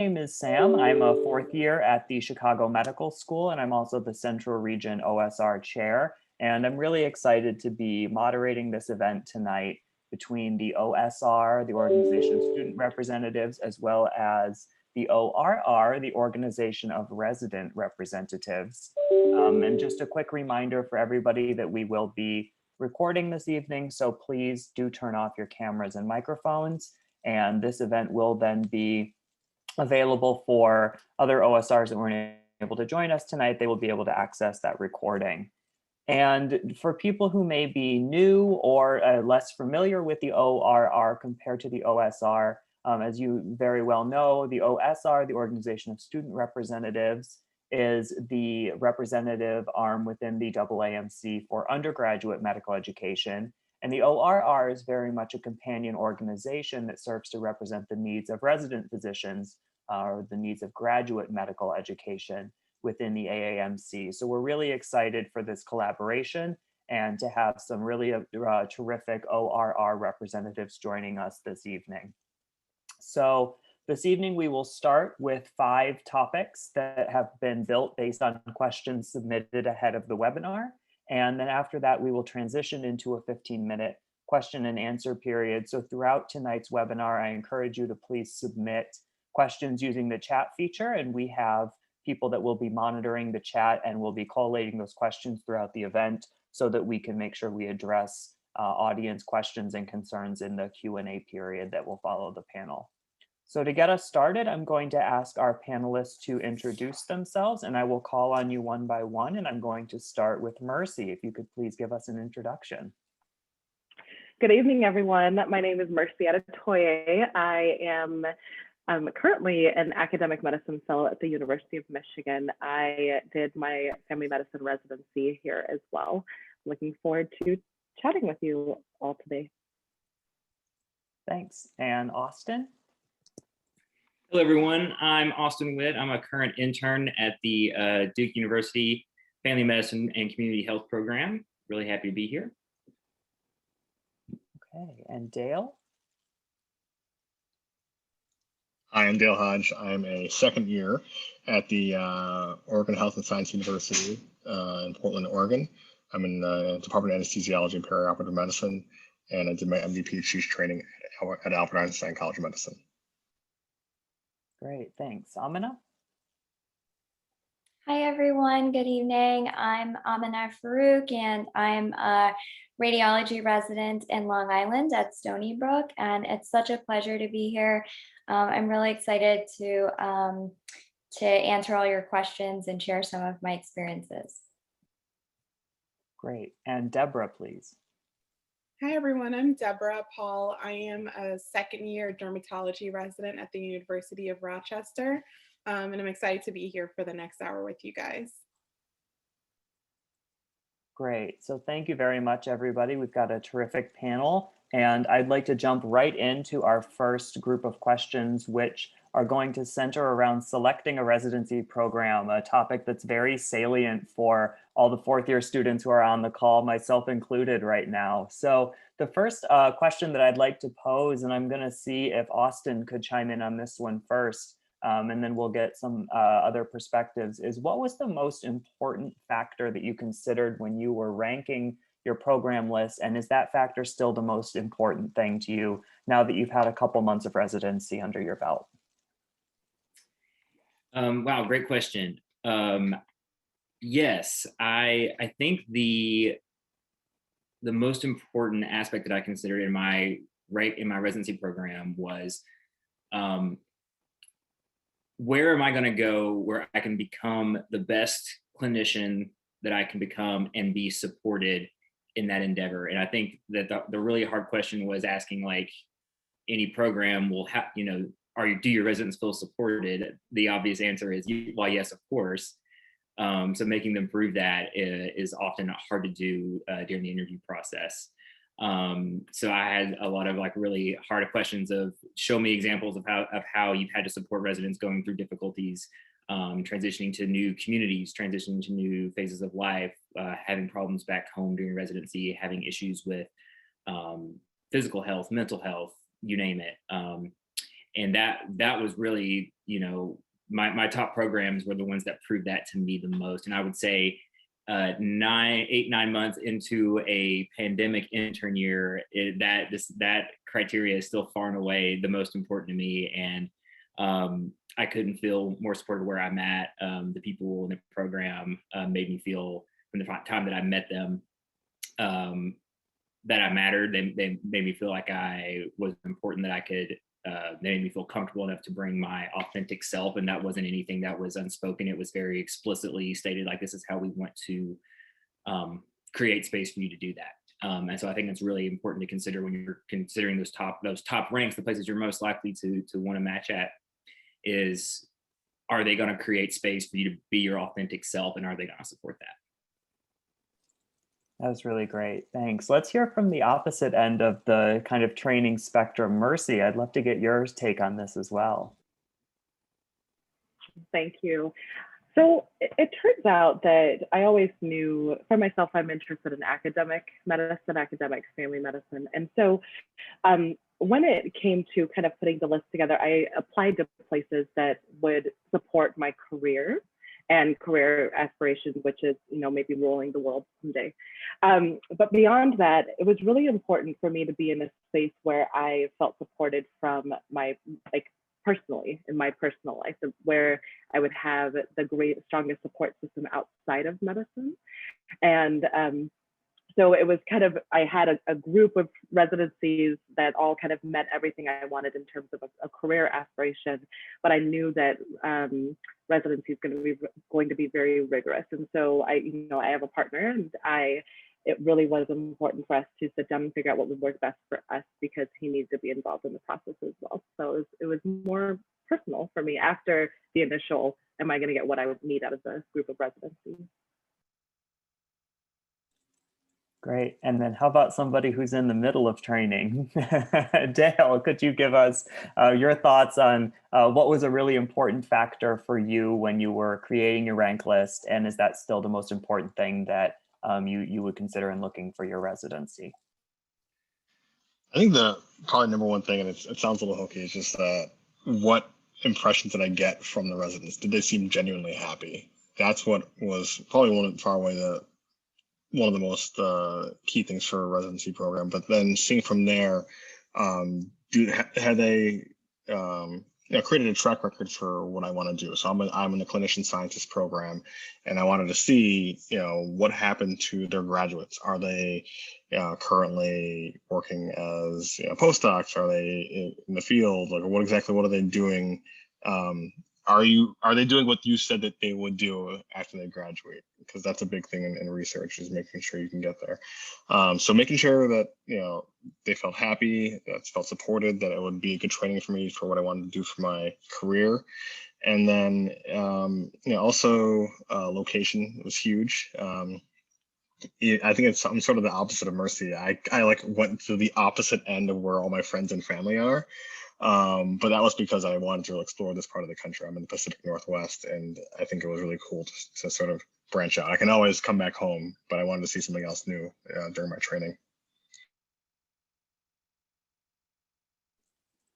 name is Sam. I'm a fourth year at the Chicago Medical School, and I'm also the Central Region OSR Chair. And I'm really excited to be moderating this event tonight between the OSR, the Organization of Student Representatives, as well as the ORR, the Organization of Resident Representatives. And just a quick reminder for everybody that we will be recording this evening, so please do turn off your cameras and microphones. And this event will then be available for other OSRs that weren't able to join us tonight. They will be able to access that recording. And for people who may be new or less familiar with the ORR compared to the OSR, as you very well know, the OSR, the Organization of Student Representatives, is the representative arm within the AAMC for undergraduate medical education. And the ORR is very much a companion organization that serves to represent the needs of resident physicians or the needs of graduate medical education within the AAMC. So we're really excited for this collaboration and to have some really terrific ORR representatives joining us this evening. So this evening we will start with 5 topics that have been built based on questions submitted ahead of the webinar. And then after that, we will transition into a 15-minute question and answer period. So throughout tonight's webinar, I encourage you to please submit questions using the chat feature, and we have people that will be monitoring the chat and will be collating those questions throughout the event so that we can make sure we address audience questions and concerns in the Q&A period that will follow the panel. So to get us started, I'm going to ask our panelists to introduce themselves, and I will call on you one by one, and I'm going to start with Mercy. If you could please give us an introduction. Good evening, everyone. My name is Mercy Adetoye. I am currently an academic medicine fellow at the University of Michigan. I did my family medicine residency here as well. Looking forward to chatting with you all today. Thanks. And Austin? Hello, everyone. I'm Austin Witt. I'm a current intern at the Duke University Family Medicine and Community Health Program. Really happy to be here. Okay, and Dale? Hi, I'm Dale Hodge. I'm a second year at the Oregon Health and Science University in Portland, Oregon. I'm in the Department of Anesthesiology and Perioperative Medicine, and I did my MD PhD training at Albert Einstein College of Medicine. Great, thanks. Amina? Hi, everyone. Good evening. I'm Amina Farouk, and I'm a radiology resident in Long Island at Stony Brook, and it's such a pleasure to be here. I'm really excited to answer all your questions and share some of my experiences. Great. And Deborah, please. Hi, everyone. I'm Deborah Paul. I am a second year dermatology resident at the University of Rochester, and I'm excited to be here for the next hour with you guys. Great. So thank you very much, everybody. We've got a terrific panel, and I'd like to jump right into our first group of questions, which are going to center around selecting a residency program, a topic that's very salient for all the fourth year students who are on the call, myself included right now. So the first question that I'd like to pose, and I'm going to see if Austin could chime in on this one first, and then we'll get some other perspectives, is what was the most important factor that you considered when you were ranking your program list? And is that factor still the most important thing to you now that you've had a couple months of residency under your belt? Wow, great question. Yes, I think the most important aspect that I considered in my residency program was where am I going to go where I can become the best clinician that I can become and be supported in that endeavor. And I think that the really hard question was asking, like, any program will have, do your residents feel supported? The obvious answer is, well, yes, of course. So making them prove that is often hard to do during the interview process. So I had a lot of really hard questions of show me examples of how you've had to support residents going through difficulties, transitioning to new communities, transitioning to new phases of life, having problems back home during residency, having issues with physical health, mental health, you name it. And that was really, my top programs were the ones that proved that to me the most. And I would say 9 months into a pandemic intern year, that criteria is still far and away the most important to me. And I couldn't feel more supported where I'm at. The people in the program made me feel from the time that I met them that I mattered. They made me feel like I was important, that I could. They made me feel comfortable enough to bring my authentic self, and that wasn't anything that was unspoken. It was very explicitly stated, like, this is how we want to create space for you to do that. And so I think it's really important to consider when you're considering those top ranks, the places you're most likely to want to match at is, are they going to create space for you to be your authentic self, and are they going to support that? That was really great. Thanks. Let's hear from the opposite end of the kind of training spectrum. Mercy, I'd love to get your take on this as well. Thank you. So it turns out that I always knew for myself, I'm interested in academic medicine, academic family medicine. And so when it came to kind of putting the list together, I applied to places that would support my career and career aspirations, which is, maybe ruling the world someday. But beyond that, it was really important for me to be in a space where I felt supported from my, personally, in my personal life, where I would have the strongest support system outside of medicine. And so it was kind of, I had a group of residencies that all kind of met everything I wanted in terms of a career aspiration, but I knew that residency is going to be very rigorous. And so I have a partner, and it really was important for us to sit down and figure out what would work best for us, because he needs to be involved in the process as well. So it was more personal for me after the initial, am I going to get what I would need out of the group of residencies? Great. And then how about somebody who's in the middle of training? Dale, could you give us your thoughts on what was a really important factor for you when you were creating your rank list? And is that still the most important thing that you would consider in looking for your residency? I think the probably number one thing, and it sounds a little hokey, is just what impressions did I get from the residents? Did they seem genuinely happy? That's what was probably one of the most key things for a residency program. But then seeing from there, had they created a track record for what I want to do? So I'm in the clinician scientist program, and I wanted to see what happened to their graduates. Are they currently working as postdocs? Are they in the field? Like, what are they doing? Are they doing what you said that they would do after they graduate? Because that's a big thing in research, is making sure you can get there. So making sure that they felt happy, that felt supported, that it would be a good training for me for what I wanted to do for my career. And then also location was huge. I think I'm sort of the opposite of Mercy. I went to the opposite end of where all my friends and family are. But that was because I wanted to explore this part of the country. I'm in the Pacific Northwest, and I think it was really cool to sort of branch out. I can always come back home, but I wanted to see something else new during my training.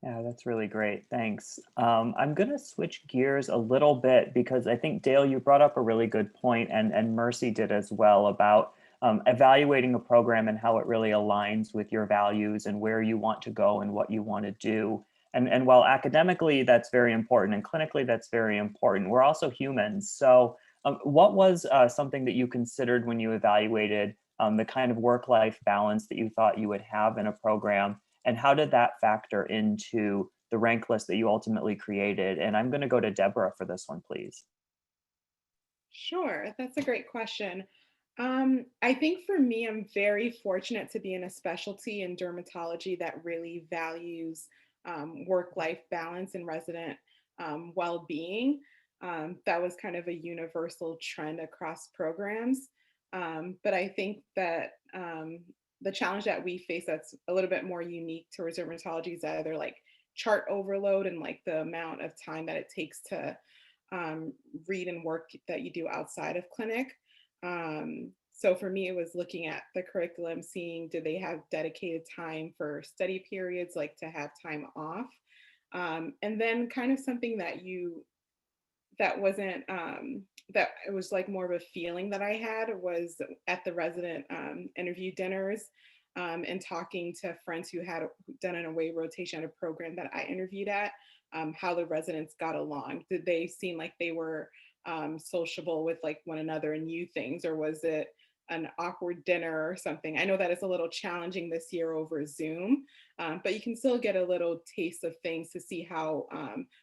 Yeah, that's really great. Thanks. I'm going to switch gears a little bit, because I think, Dale, you brought up a really good point, and Mercy did as well, about evaluating a program and how it really aligns with your values and where you want to go and what you want to do. And while academically that's very important and clinically that's very important, we're also humans. So what was something that you considered when you evaluated the kind of work-life balance that you thought you would have in a program? And how did that factor into the rank list that you ultimately created? And I'm going to go to Deborah for this one, please. Sure, that's a great question. I think for me, I'm very fortunate to be in a specialty in dermatology that really values work-life balance and resident well-being. That was kind of a universal trend across programs. But I think that the challenge that we face that's a little bit more unique to dermatology is either like chart overload and like the amount of time that it takes to read and work that you do outside of clinic. So for me, it was looking at the curriculum, seeing, do they have dedicated time for study periods, like to have time off? And then kind of something that wasn't that it was like more of a feeling that I had was at the resident interview dinners, and talking to friends who had done an away rotation at a program that I interviewed at, how the residents got along. Did they seem like they were sociable with like one another and knew things, or was it an awkward dinner or something? I know that it's a little challenging this year over Zoom, but you can still get a little taste of things to see how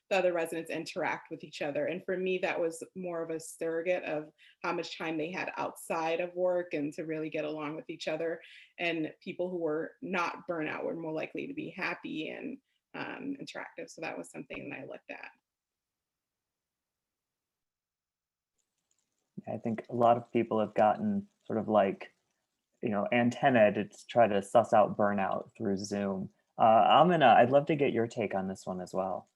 the other residents interact with each other. And for me, that was more of a surrogate of how much time they had outside of work and to really get along with each other. And people who were not burnout were more likely to be happy and interactive. So that was something that I looked at. I think a lot of people have gotten sort of like, antenna to try to suss out burnout through Zoom. Amina, I'd love to get your take on this one as well.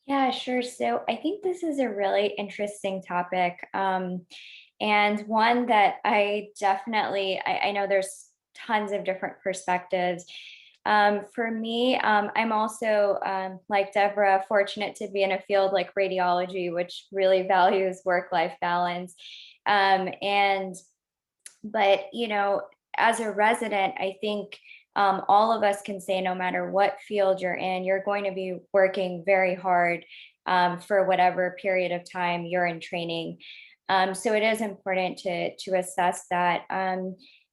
Yeah, sure. So I think this is a really interesting topic, and one that I know there's tons of different perspectives. For me, I'm also, like Deborah, fortunate to be in a field like radiology, which really values work-life balance. And But, as a resident, I think all of us can say no matter what field you're in, you're going to be working very hard for whatever period of time you're in training. So it is important to assess that.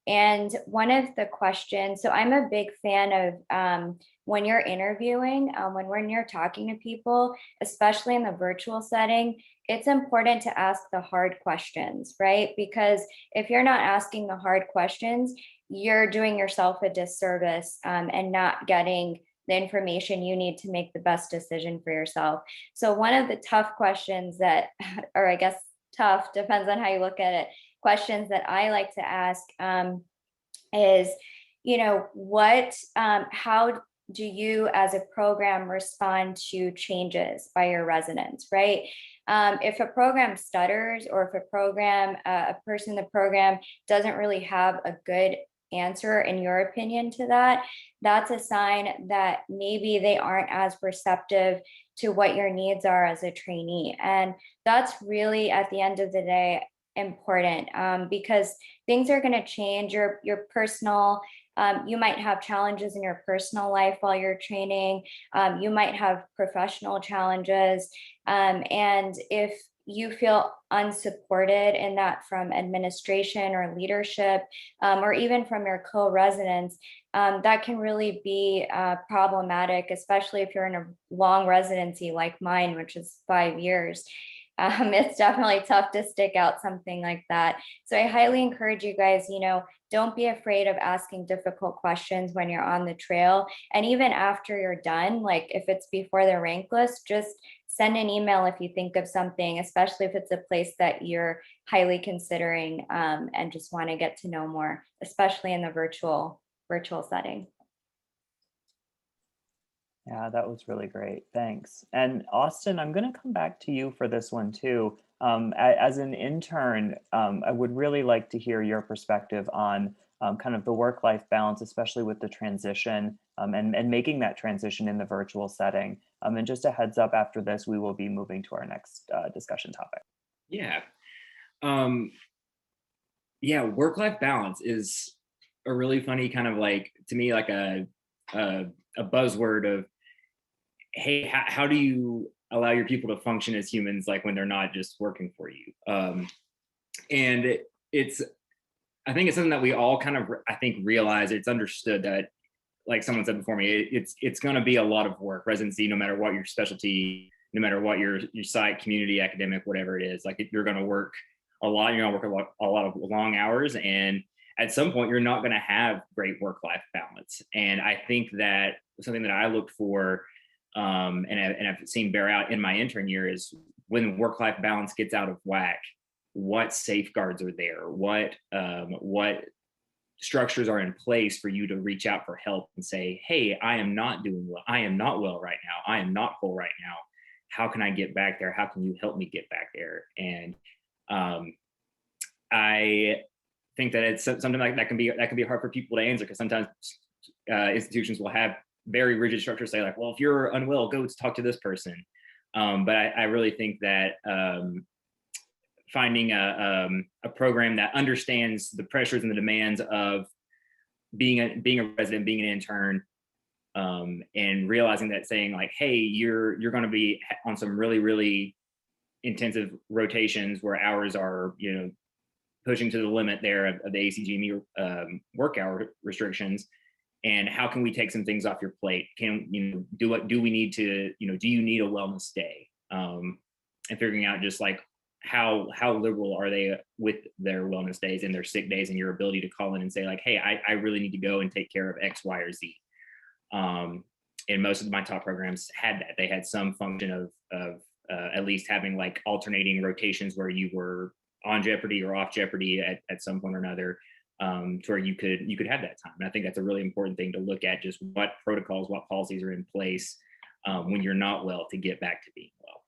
And one of the questions, so I'm a big fan of when you're interviewing, when you're talking to people, especially in the virtual setting, it's important to ask the hard questions, right? Because if you're not asking the hard questions, you're doing yourself a disservice and not getting the information you need to make the best decision for yourself. So one of the tough questions that, or I guess tough, depends on how you look at it, questions that I like to ask is, how do you as a program respond to changes by your residents, right? If a program stutters, or if a person in the program doesn't really have a good answer, in your opinion, to that, that's a sign that maybe they aren't as receptive to what your needs are as a trainee. And that's really, at the end of the day, important, because things are going to change. Your personal, you might have challenges in your personal life while you're training. You might have professional challenges. And if you feel unsupported in that from administration or leadership, or even from your co-residents, that can really be problematic, especially if you're in a long residency like mine, which is 5 years. It's definitely tough to stick out something like that. So I highly encourage you guys, don't be afraid of asking difficult questions when you're on the trail. And even after you're done, like if it's before the rank list, just send an email if you think of something, especially if it's a place that you're highly considering and just want to get to know more, especially in the virtual setting. Yeah, that was really great. Thanks. And Austin, I'm going to come back to you for this one too. As an intern, I would really like to hear your perspective on kind of the work-life balance, especially with the transition and making that transition in the virtual setting. And just a heads up, after this, we will be moving to our next discussion topic. Yeah. Work-life balance is a really funny kind of like, to me, like a buzzword of, hey, how do you allow your people to function as humans, like when they're not just working for you? And I think it's something that we all kind of, I think, realize. It's understood that, like someone said before me, it's going to be a lot of work. Residency, no matter what your specialty, no matter what your site, community, academic, whatever it is, like you're going to work a lot. You're going to work a lot of long hours, and at some point, you're not going to have great work-life balance. And I think that something that I look for, and I've seen bear out in my intern year, is when work-life balance gets out of whack, what safeguards are there? What structures are in place for you to reach out for help and say, hey, I am not doing well. I am not well right now. I am not whole right now. How can I get back there? How can you help me get back there? And I think that it's something like that can be hard for people to answer, because sometimes institutions will have very rigid structures say like, well, if you're unwell, go talk to this person. But I really think that finding a program that understands the pressures and the demands of being a resident, being an intern, and realizing that, saying like, hey, you're going to be on some really intensive rotations where hours are, pushing to the limit there of the ACGME work hour restrictions. And how can we take some things off your plate? Do we need to, do you need a wellness day? And figuring out just like how liberal are they with their wellness days and their sick days, and your ability to call in and say like, hey, I really need to go and take care of X, Y, or Z. And most of my top programs had that. They had some function of at least having like alternating rotations where you were on Jeopardy or off Jeopardy at some point or another, to where you could have that time. And I think that's a really important thing to look at, just what protocols, what policies are in place when you're not well, to get back to being well.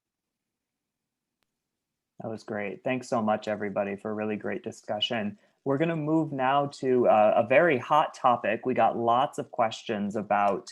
That was great. Thanks so much, everybody, for a really great discussion. We're going to move now to a very hot topic. We got lots of questions about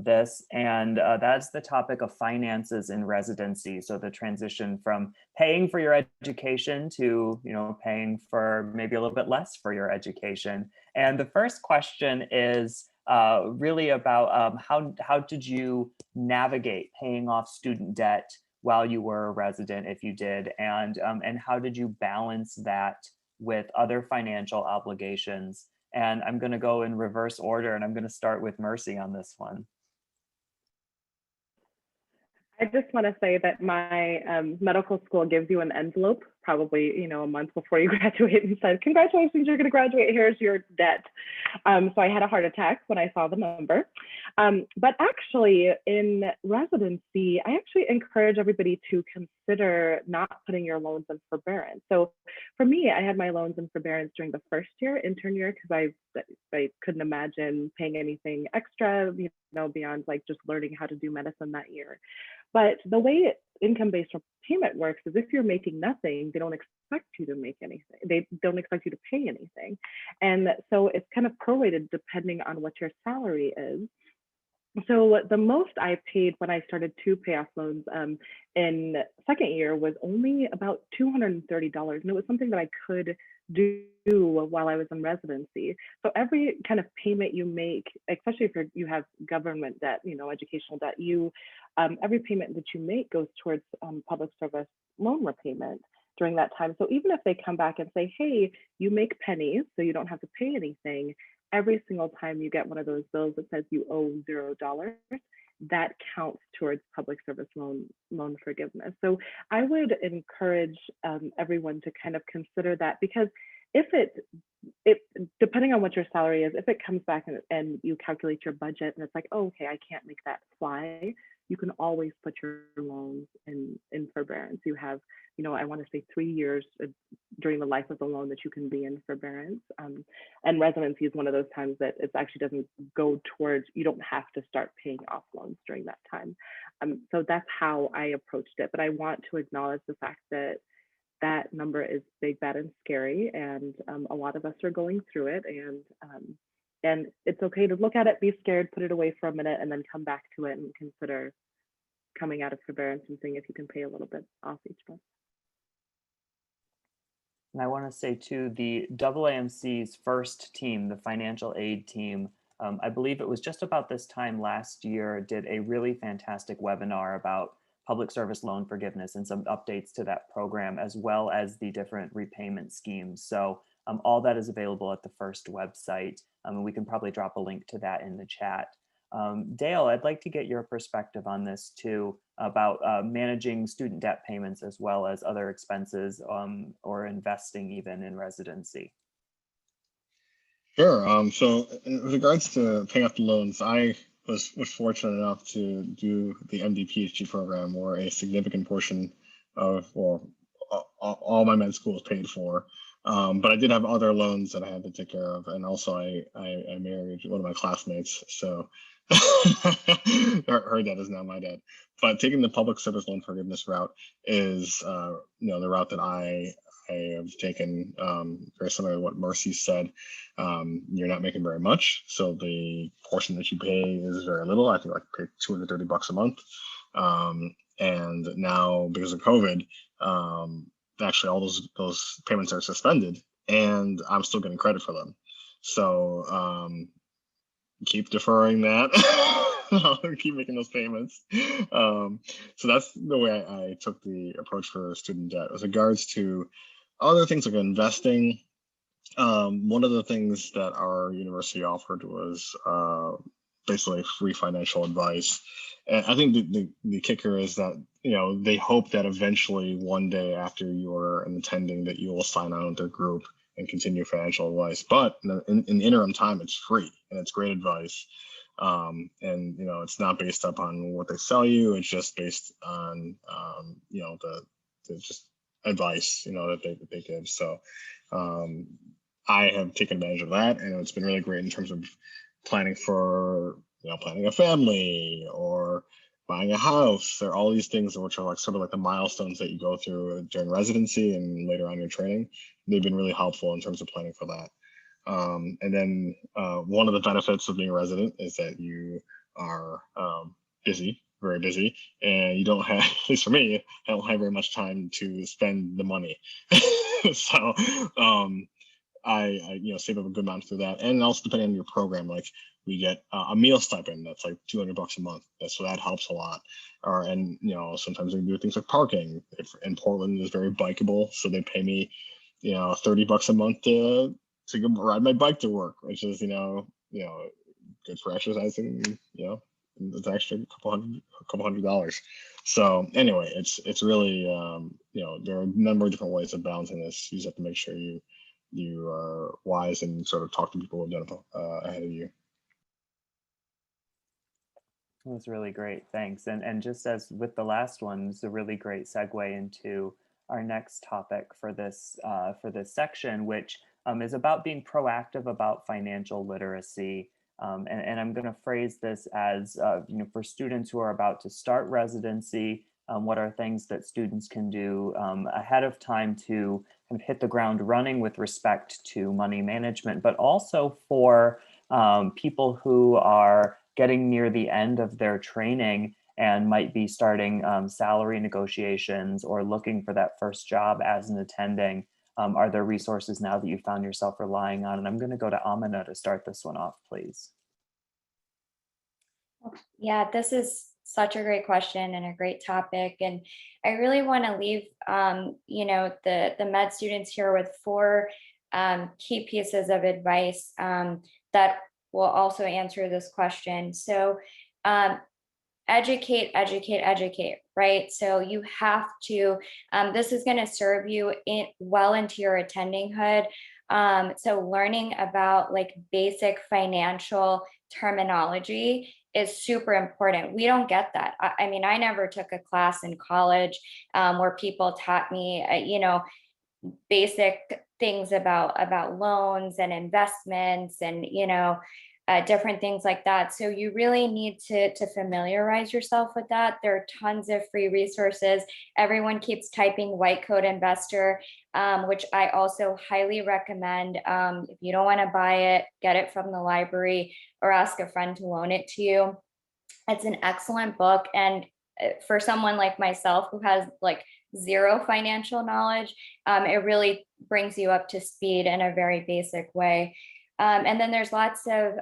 this, and that's the topic of finances in residency. So the transition from paying for your education to, paying for maybe a little bit less for your education. And the first question is really about how did you navigate paying off student debt while you were a resident, if you did, and how did you balance that with other financial obligations? And I'm going to go in reverse order, and I'm going to start with Mercy on this one. I just want to say that my medical school gives you an envelope, probably a month before you graduate, and said, "Congratulations, you're going to graduate. Here's your debt." So I had a heart attack when I saw the number. But actually, in residency, I actually encourage everybody to consider not putting your loans in forbearance. So for me, I had my loans in forbearance during the first year, intern year, because I couldn't imagine paying anything extra, beyond like just learning how to do medicine that year. But the way income-based repayment works is if you're making nothing, they don't expect you to make anything. They don't expect you to pay anything. And so it's kind of prorated depending on what your salary is. So the most I paid when I started to pay off loans in second year was only about $230. And it was something that I could do while I was in residency. So every kind of payment you make, especially if you have government debt, educational debt, every payment that you make goes towards public service loan repayment during that time. So even if they come back and say, hey, you make pennies, so you don't have to pay anything, every single time you get one of those bills that says you owe $0, that counts towards public service loan forgiveness. So I would encourage everyone to kind of consider that, because if it depending on what your salary is, if it comes back and you calculate your budget and it's like, oh, okay, I can't make that fly, you can always put your loans in forbearance. You have, I want to say 3 years during the life of the loan that you can be in forbearance. And residency is one of those times that it actually doesn't go towards, you don't have to start paying off loans during that time. So that's how I approached it. But I want to acknowledge the fact that that number is big, bad, and scary. And a lot of us are going through it. And it's okay to look at it, be scared, put it away for a minute, and then come back to it and consider coming out of forbearance and seeing if you can pay a little bit off each month. And I want to say too, the AAMC's first team, the financial aid team, I believe it was just about this time last year, did a really fantastic webinar about public service loan forgiveness and some updates to that program, as well as the different repayment schemes. So all that is available at the first website. And we can probably drop a link to that in the chat. Dale, I'd like to get your perspective on this too, about managing student debt payments as well as other expenses or investing even in residency. Sure. So in regards to paying off the loans, I was fortunate enough to do the MD PhD program, where a significant portion of, all my med school is paid for. But I did have other loans that I had to take care of. And also I married one of my classmates. So her dad is now my dad. But taking the public service loan forgiveness route is, the route that I I have taken, very similar to what Marcy said. You're not making very much, so the portion that you pay is very little. I think I pay $230 a month. And now because of COVID, actually all those payments are suspended, and I'm still getting credit for them. So keep deferring that. Keep making those payments. So that's the way I took the approach for student debt. With regards to other things like investing, one of the things that our university offered was basically free financial advice. And I think the kicker is that, they hope that eventually one day after you're attending that you will sign on with their group and continue financial advice. But in the interim time, it's free and it's great advice. And it's not based upon what they sell you. It's just based on the just advice that they give. So I have taken advantage of that, and it's been really great in terms of planning for planning a family or buying a house. There are all these things which are like sort of like the milestones that you go through during residency and later on your training. They've been really helpful in terms of planning for that. And then one of the benefits of being a resident is that you are busy, very busy, and you don't have, at least for me, I don't have very much time to spend the money. So I save up a good amount through that. And also depending on your program, like we get a meal stipend that's like $200 a month. So that helps a lot. And sometimes we do things like parking. In Portland is very bikeable, so they pay me $30 a month to go ride my bike to work, which is good for exercising. It's actually a couple hundred dollars. So anyway, it's really there are a number of different ways of balancing this. You just have to make sure you are wise and sort of talk to people who've done it ahead of you. That's really great. Thanks. And just as with the last one, it's a really great segue into our next topic for this section, which is about being proactive about financial literacy. And I'm going to phrase this as, for students who are about to start residency, what are things that students can do ahead of time to kind of hit the ground running with respect to money management, but also for people who are getting near the end of their training and might be starting salary negotiations or looking for that first job as an attending. Are there resources now that you found yourself relying on? And I'm going to go to Amina to start this one off, please. Yeah, this is such a great question and a great topic. And I really want to leave, the med students here with 4 key pieces of advice that will also answer this question. So educate, right? So you have to, this is going to serve you well into your attendinghood. So learning about like basic financial terminology is super important. We don't get that. I mean, I never took a class in college where people taught me, basic things about loans and investments and, different things like that. So you really need to familiarize yourself with that. There are tons of free resources. Everyone keeps typing white coat investor, which I also highly recommend. If you don't want to buy it, get it from the library or ask a friend to loan it to you. It's an excellent book. And for someone like myself who has like zero financial knowledge, it really brings you up to speed in a very basic way. And then there's lots of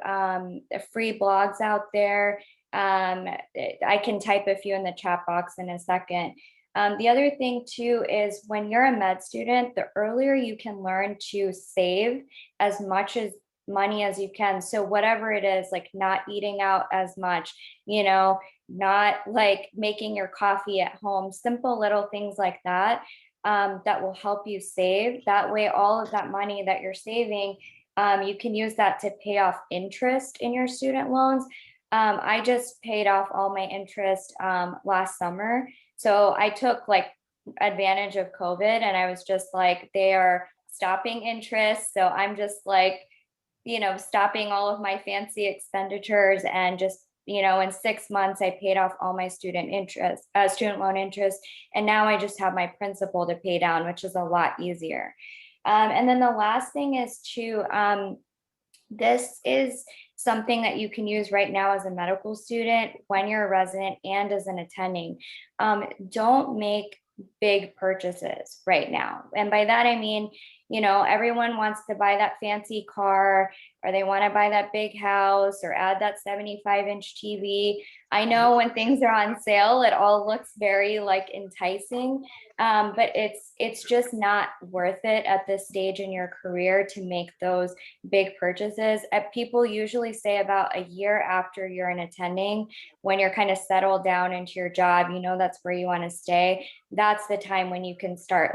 free blogs out there. I can type a few in the chat box in a second. The other thing too is when you're a med student, the earlier you can learn to save as much as money as you can. So whatever it is, like not eating out as much, not like making your coffee at home, simple little things like that, that will help you save. That way, all of that money that you're saving, you can use that to pay off interest in your student loans. I just paid off all my interest last summer. So I took like advantage of COVID and I was just like, they are stopping interest. So I'm just like, stopping all of my fancy expenditures and just in 6 months, I paid off all my student loan interest. And now I just have my principal to pay down, which is a lot easier. And then the last thing is this is something that you can use right now as a medical student, when you're a resident, and as an attending. Don't make big purchases right now. And by that, I mean, everyone wants to buy that fancy car, or they want to buy that big house, or add that 75-inch TV. I know when things are on sale, it all looks very like enticing, but it's just not worth it at this stage in your career to make those big purchases. People usually say about a year after you're an attending, when you're kind of settled down into your job, that's where you want to stay. That's the time when you can start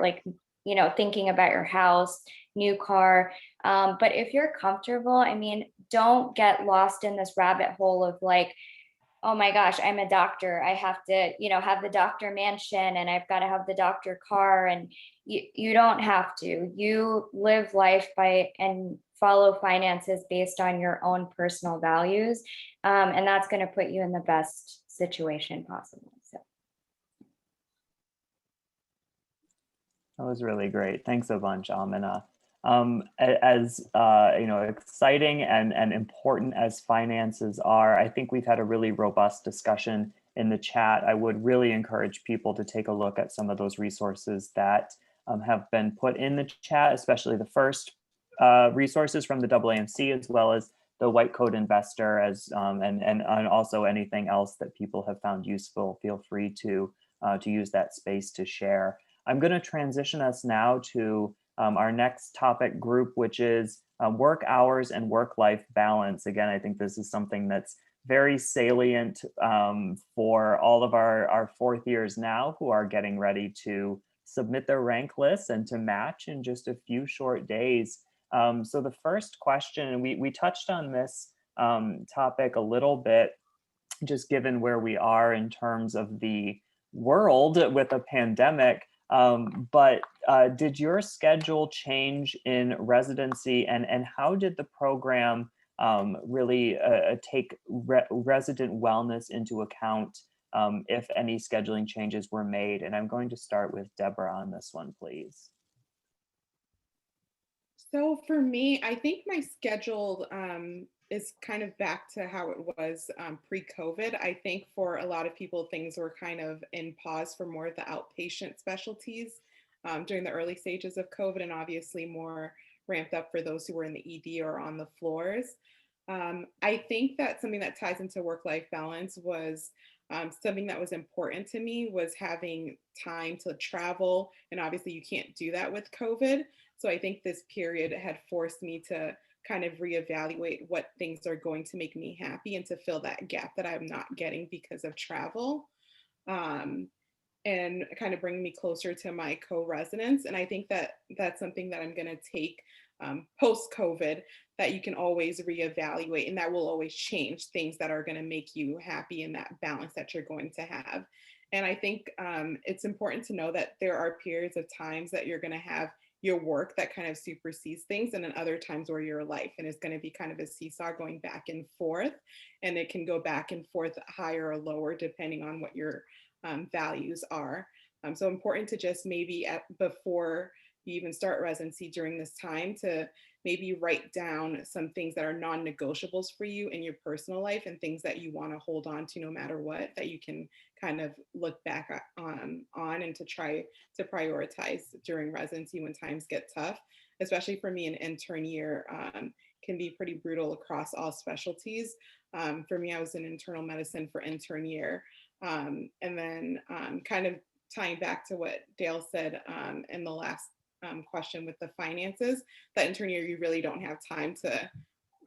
thinking about your house, new car. But if you're comfortable, I mean, don't get lost in this rabbit hole of like, oh my gosh, I'm a doctor. I have to, have the doctor mansion, and I've got to have the doctor car. And you don't have to. You live life and follow finances based on your own personal values. And that's going to put you in the best situation possible. So. That was really great. Thanks a bunch, Amina. As exciting and important as finances are, I think we've had a really robust discussion in the chat. I would really encourage people to take a look at some of those resources that have been put in the chat, especially the first resources from the AAMC, as well as the White Coat Investor, and also anything else that people have found useful. Feel free to use that space to share. I'm going to transition us now to our next topic group, which is work hours and work-life balance. Again, I think this is something that's very salient for all of our fourth years now who are getting ready to submit their rank lists and to match in just a few short days. So the first question, and we touched on this topic a little bit, just given where we are in terms of the world with a pandemic. But did your schedule change in residency, and how did the program really take resident wellness into account if any scheduling changes were made? And I'm going to start with Deborah on this one, please. So for me, I think my schedule is kind of back to how it was pre-COVID. I think for a lot of people, things were kind of in pause for more of the outpatient specialties during the early stages of COVID, and obviously more ramped up for those who were in the ED or on the floors. I think that something that ties into work-life balance was something that was important to me, was having time to travel. And obviously you can't do that with COVID. So I think this period had forced me to kind of reevaluate what things are going to make me happy and to fill that gap that I'm not getting because of travel. And kind of bring me closer to my co-residents. And I think that that's something that I'm going to take post-COVID, that you can always reevaluate, and that will always change things that are going to make you happy in that balance that you're going to have. And I think it's important to know that there are periods of times that you're going to have your work that kind of supersedes things, and then other times where your life, and it's going to be kind of a seesaw going back and forth, and it can go back and forth higher or lower depending on what your values are. So important to just maybe before you even start residency during this time to maybe write down some things that are non-negotiables for you in your personal life, and things that you want to hold on to no matter what, that you can kind of look back on and to try to prioritize during residency when times get tough. Especially for me, an intern year can be pretty brutal across all specialties. For me, I was in internal medicine for intern year. And then kind of tying back to what Dale said in the last question with the finances, that intern year, you really don't have time to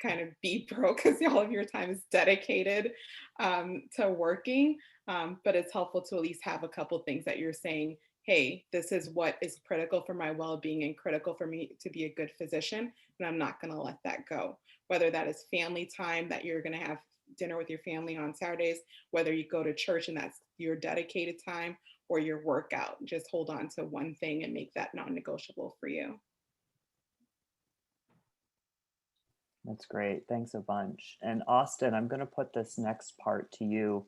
kind of be broke because all of your time is dedicated to working. But it's helpful to at least have a couple things that you're saying, hey, this is what is critical for my well-being and critical for me to be a good physician, and I'm not going to let that go. Whether that is family time, that you're going to have dinner with your family on Saturdays, whether you go to church and that's your dedicated time, or your workout, just hold on to one thing and make that non-negotiable for you. That's great. Thanks a bunch. And Austin, I'm going to put this next part to you.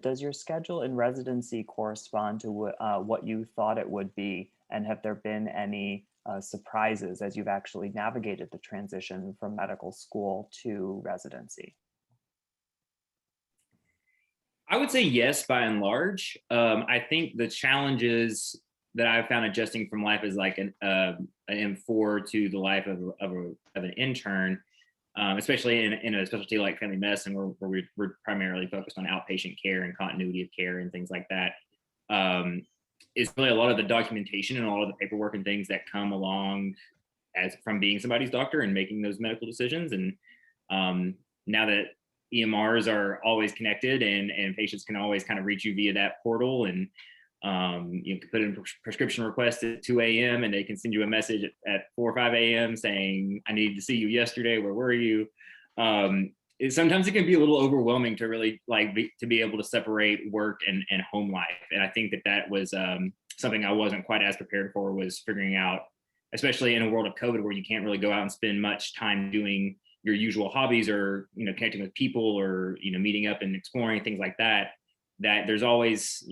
Does your schedule in residency correspond to what you thought it would be? And have there been any surprises as you've actually navigated the transition from medical school to residency? I would say yes, by and large. I think the challenges that I've found adjusting from life as like an M4 to the life of an intern, especially in a specialty like family medicine, where we're primarily focused on outpatient care and continuity of care and things like that, is really a lot of the documentation and a lot of the paperwork and things that come along as from being somebody's doctor and making those medical decisions. And now that EMRs are always connected and patients can always kind of reach you via that portal, and you can put in prescription requests at 2 a.m. and they can send you a message at 4 or 5 a.m. saying, I needed to see you yesterday, where were you? Sometimes it can be a little overwhelming to really to be able to separate work and home life. And I think that was something I wasn't quite as prepared for, was figuring out, especially in a world of COVID where you can't really go out and spend much time doing your usual hobbies or connecting with people or meeting up and exploring things like that, that there's always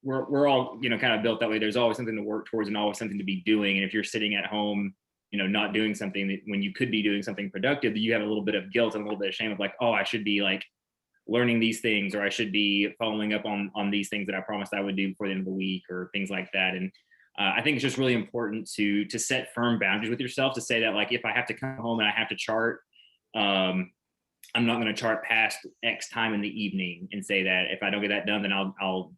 we're all kind of built that way. There's always something to work towards and always something to be doing. And if you're sitting at home not doing something when you could be doing something productive, you have a little bit of guilt and a little bit of shame of like, oh, I should be like learning these things, or I should be following up on these things that I promised I would do before the end of the week, or things like that. And I think it's just really important to set firm boundaries with yourself, to say that like, if I have to come home and I have to chart, I'm not going to chart past X time in the evening, and say that if I don't get that done, then I'll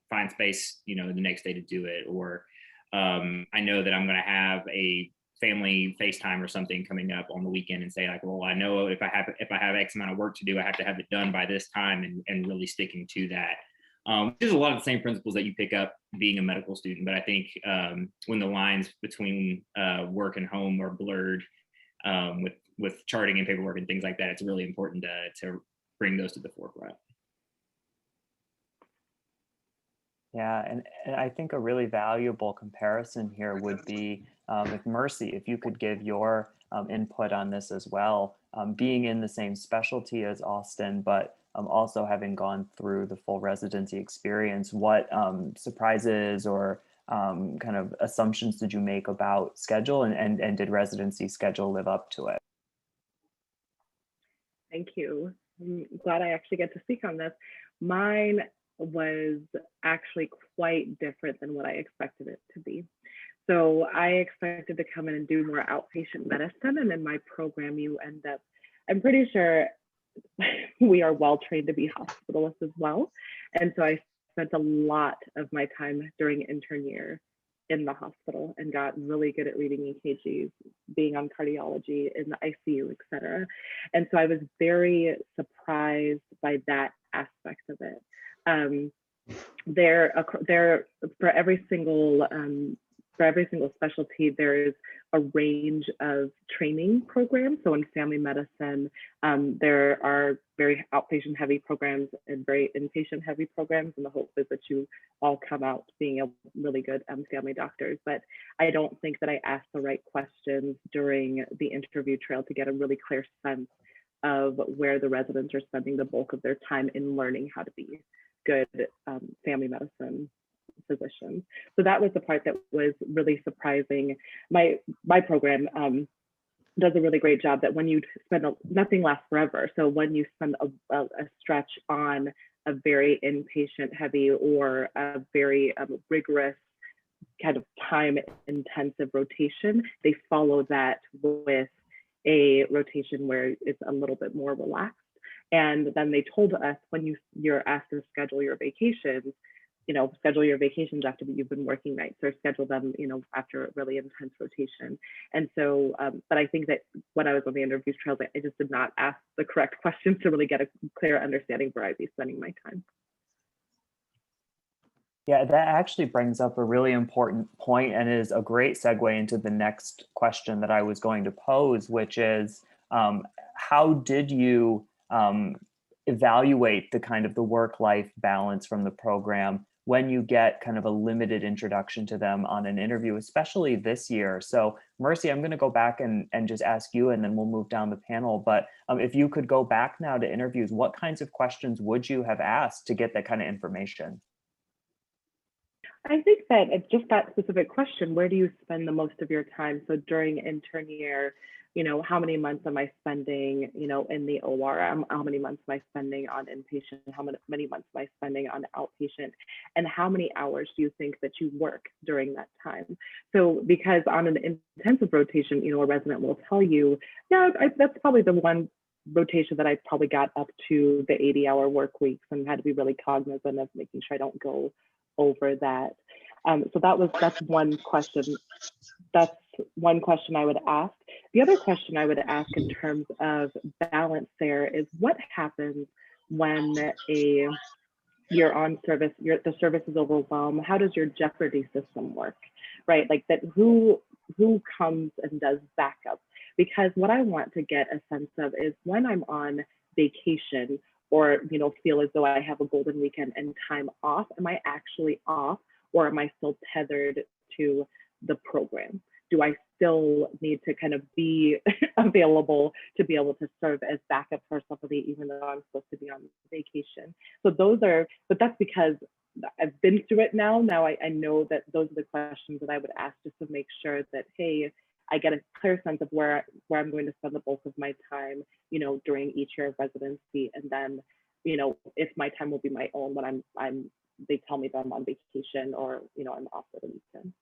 find space the next day to do it. Or I know that I'm going to have a family FaceTime or something coming up on the weekend, and say like, well, I know if I have X amount of work to do, I have to have it done by this time, and really sticking to that. There's a lot of the same principles that you pick up being a medical student, but I think when the lines between work and home are blurred with charting and paperwork and things like that, it's really important to bring those to the forefront. Yeah, and I think a really valuable comparison here would be with Mercy, if you could give your input on this as well, being in the same specialty as Austin, but also having gone through the full residency experience. What surprises or kind of assumptions did you make about schedule, and did residency schedule live up to it? Thank you. I'm glad I actually get to speak on this. Mine was actually quite different than what I expected it to be. So I expected to come in and do more outpatient medicine, and in my program you end up, I'm pretty sure we are well trained to be hospitalists as well. And so I spent a lot of my time during intern year in the hospital and got really good at reading EKGs, being on cardiology in the ICU, et cetera. And so I was very surprised by that aspect of it. For every single specialty, there is a range of training programs. So in family medicine, there are very outpatient heavy programs and very inpatient heavy programs. And the hope is that you all come out being a really good family doctors. But I don't think that I asked the right questions during the interview trail to get a really clear sense of where the residents are spending the bulk of their time in learning how to be good family medicine physicians. So that was the part that was really surprising. My program does a really great job that when you spend nothing lasts forever. So when you spend a stretch on a very inpatient heavy or a very rigorous kind of time intensive rotation, they follow that with a rotation where it's a little bit more relaxed. And then they told us, when you're asked to schedule your vacations, schedule your vacations after you've been working nights, or schedule them, after a really intense rotation. And so, but I think that when I was on the interview trails, I just did not ask the correct questions to really get a clear understanding where I'd be spending my time. Yeah, that actually brings up a really important point, and is a great segue into the next question that I was going to pose, which is, how did you evaluate the kind of the work-life balance from the program when you get kind of a limited introduction to them on an interview, especially this year. So Mercy, I'm going to go back and just ask you, and then we'll move down the panel. But if you could go back now to interviews, what kinds of questions would you have asked to get that kind of information? I think that it's just that specific question, where do you spend the most of your time? So during intern year, how many months am I spending, in the OR? How many months am I spending on inpatient? How many months am I spending on outpatient? And how many hours do you think that you work during that time? So because on an intensive rotation, a resident will tell you, yeah, that's probably the one rotation that I probably got up to the 80-hour work weeks and had to be really cognizant of making sure I don't go over that. So that's one question. That's one question I would ask. The other question I would ask in terms of balance there is, what happens when you're on service, the service is overwhelmed? How does your jeopardy system work, right? Like that, who comes and does backup? Because what I want to get a sense of is, when I'm on vacation or feel as though I have a golden weekend and time off, am I actually off, or am I still tethered to the program? Do I still need to kind of be available to be able to serve as backup for somebody, even though I'm supposed to be on vacation? So but that's because I've been through it now. Now I know that those are the questions that I would ask, just to make sure that, hey, I get a clear sense of where I'm going to spend the bulk of my time, during each year of residency. And then, if my time will be my own when they tell me that I'm on vacation, or, I'm off for the weekend.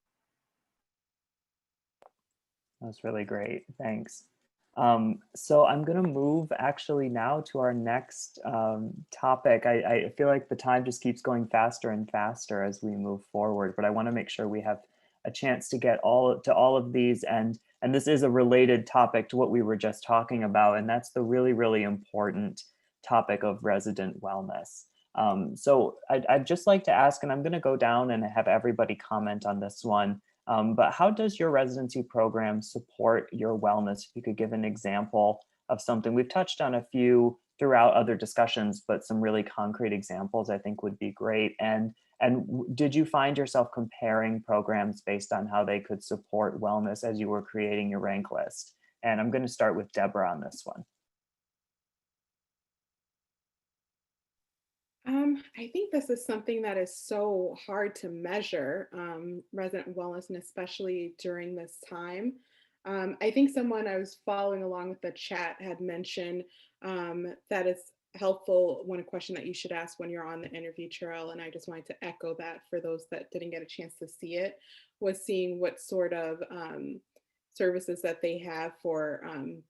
That's really great. Thanks. So I'm going to move actually now to our next topic. I feel like the time just keeps going faster and faster as we move forward, but I want to make sure we have a chance to get all of these, and this is a related topic to what we were just talking about, and that's the really, really important topic of resident wellness. So I'd just like to ask, and I'm going to go down and have everybody comment on this one, but how does your residency program support your wellness? If you could give an example of something. We've touched on a few throughout other discussions, but some really concrete examples I think would be great. And did you find yourself comparing programs based on how they could support wellness as you were creating your rank list? And I'm going to start with Deborah on this one. I think this is something that is so hard to measure, resident wellness, and especially during this time. I think someone I was following along with the chat had mentioned that it's helpful, a question that you should ask when you're on the interview trail, and I just wanted to echo that for those that didn't get a chance to see it, was seeing what sort of services that they have for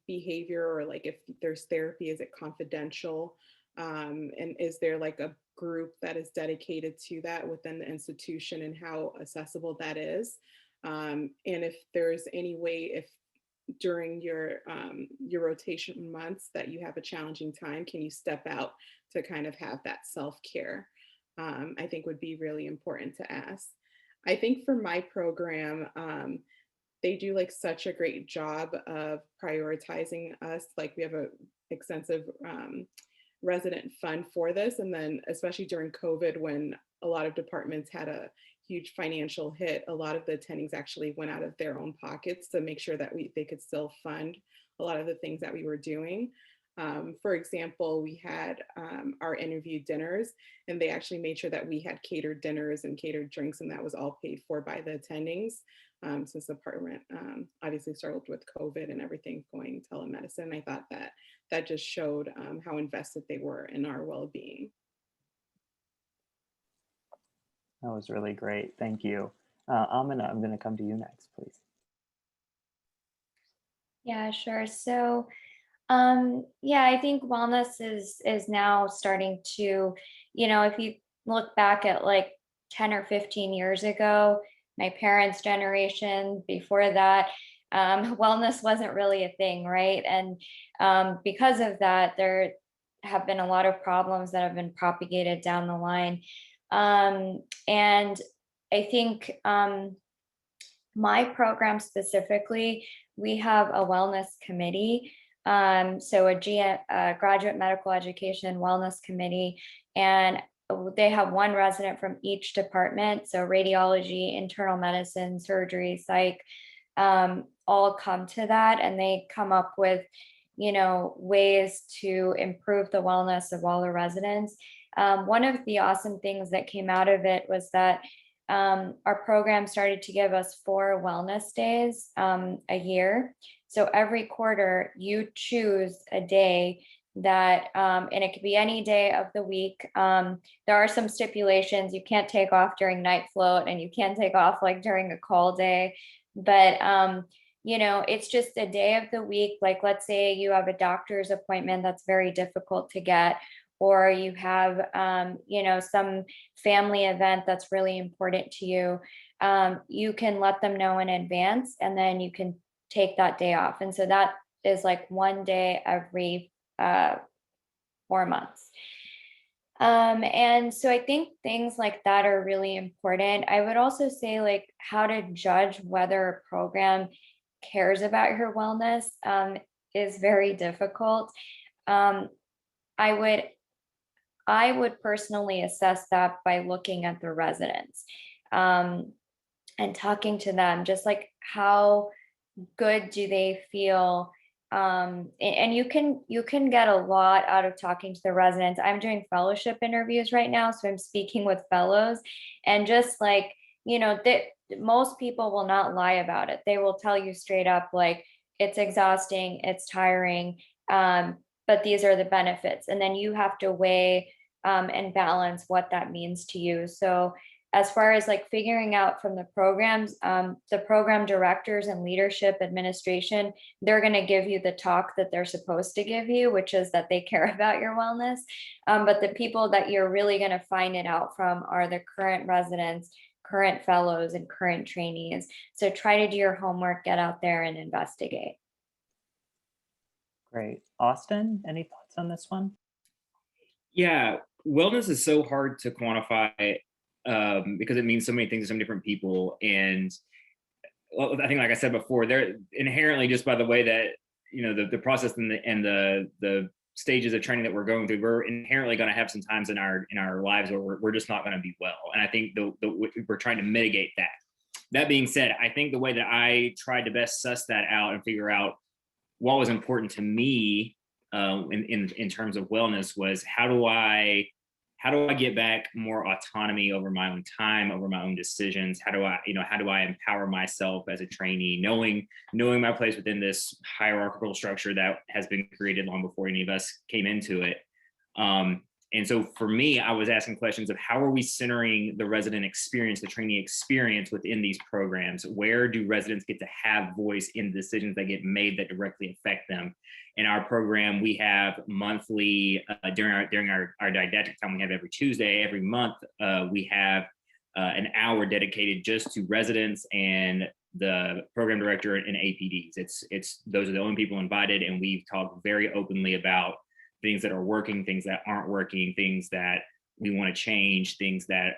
behavior, or like if there's therapy, is it confidential? And is there like a group that is dedicated to that within the institution, and how accessible that is? And if there's any way, if during your rotation months that you have a challenging time, can you step out to kind of have that self-care? I think would be really important to ask. I think for my program, they do like such a great job of prioritizing us. Like we have a extensive resident fund for this. And then especially during COVID, when a lot of departments had a huge financial hit, a lot of the attendings actually went out of their own pockets to make sure that they could still fund a lot of the things that we were doing. For example, we had our interview dinners, and they actually made sure that we had catered dinners and catered drinks, and that was all paid for by the attendings. Since the department obviously struggled with COVID and everything going telemedicine, I thought that just showed how invested they were in our well-being. That was really great. Thank you. Amina, I'm going to come to you next, please. Yeah, sure. So, yeah, I think wellness is now starting to, if you look back at like 10 or 15 years ago, my parents' generation, before that, wellness wasn't really a thing, right? And because of that, there have been a lot of problems that have been propagated down the line. And I think my program specifically, we have a wellness committee. So a graduate medical education wellness committee. And they have one resident from each department. So radiology, internal medicine, surgery, psych, all come to that, and they come up with, ways to improve the wellness of all the residents. One of the awesome things that came out of it was that our program started to give us 4 wellness days a year. So every quarter you choose a day that, and it could be any day of the week. There are some stipulations. You can't take off during night float, and you can't take off like during a call day. But, it's just a day of the week. Like, let's say you have a doctor's appointment that's very difficult to get, or you have, some family event that's really important to you. You can let them know in advance, and then you can take that day off. And so that is like one day every 4 months. And so I think things like that are really important. I would also say, like, how to judge whether a program cares about your wellness is very difficult. I would personally assess that by looking at the residents and talking to them, just like how good do they feel. And you can get a lot out of talking to the residents. I'm doing fellowship interviews right now, so I'm speaking with fellows, and just like, that most people will not lie about it. They will tell you straight up, like, it's exhausting, it's tiring, but these are the benefits. And then you have to weigh and balance what that means to you. So as far as like figuring out from the programs, the program directors and leadership administration, they're going to give you the talk that they're supposed to give you, which is that they care about your wellness. But the people that you're really going to find it out from are the current residents, current fellows, and current trainees. So try to do your homework, get out there and investigate. Great. Austin, any thoughts on this one? Yeah, wellness is so hard to quantify because it means so many things to some different people. And I think, like I said before, they're inherently, just by the way that, the process and the stages of training that we're going through, we're inherently going to have some times in our lives where we're just not going to be well. And I think we're trying to mitigate that. That being said, I think the way that I tried to best suss that out and figure out what was important to me in terms of wellness was, how do I get back more autonomy over my own time, over my own decisions? How do I empower myself as a trainee, knowing my place within this hierarchical structure that has been created long before any of us came into it? And so for me, I was asking questions of, how are we centering the resident experience, the trainee experience within these programs? Where do residents get to have voice in decisions that get made that directly affect them? In our program, we have monthly, during our didactic time, we have every Tuesday. Every month, we have an hour dedicated just to residents and the program director and APDs. Those are the only people invited, and we've talked very openly about things that are working, things that aren't working, things that we want to change, things that,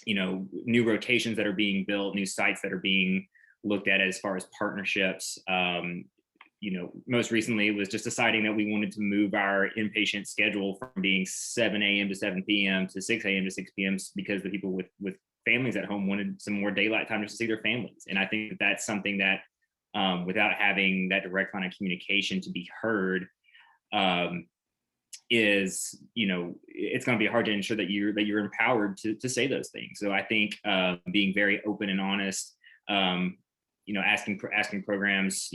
new rotations that are being built, new sites that are being looked at as far as partnerships. Most recently, it was just deciding that we wanted to move our inpatient schedule from being 7 a.m. to 7 p.m. to 6 a.m. to 6 p.m. because the people with families at home wanted some more daylight time just to see their families. And I think that's something that, without having that direct line of communication to be heard, it's going to be hard to ensure that you're empowered to say those things. So I think being very open and honest, asking programs,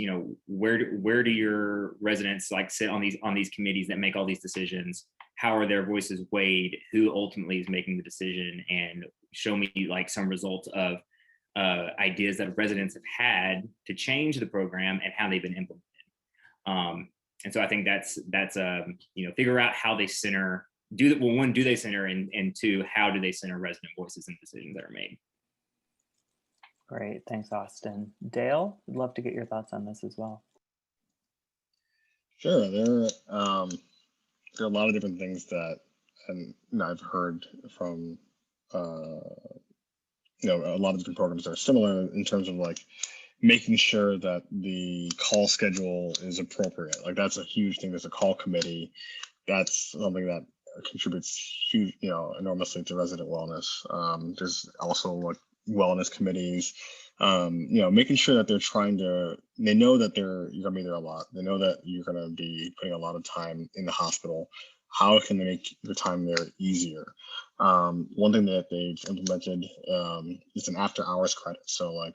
where do your residents like sit on these committees that make all these decisions? How are their voices weighed? Who ultimately is making the decision? And show me like some results of ideas that residents have had to change the program and how they've been implemented. And so I think that's figure out how they center. One, do they center, and two, how do they center resident voices and decisions that are made? Great, thanks, Austin. Dale, I'd love to get your thoughts on this as well. Sure, there are a lot of different things that I've heard from a lot of different programs that are similar in terms of like making sure that the call schedule is appropriate. Like, that's a huge thing. There's a call committee. That's something that contributes huge, enormously to resident wellness. There's also like wellness committees, making sure that they know that you're gonna be there a lot. They know that you're gonna be putting a lot of time in the hospital. How can they make the time there easier? One thing that they've implemented is an after hours credit. So like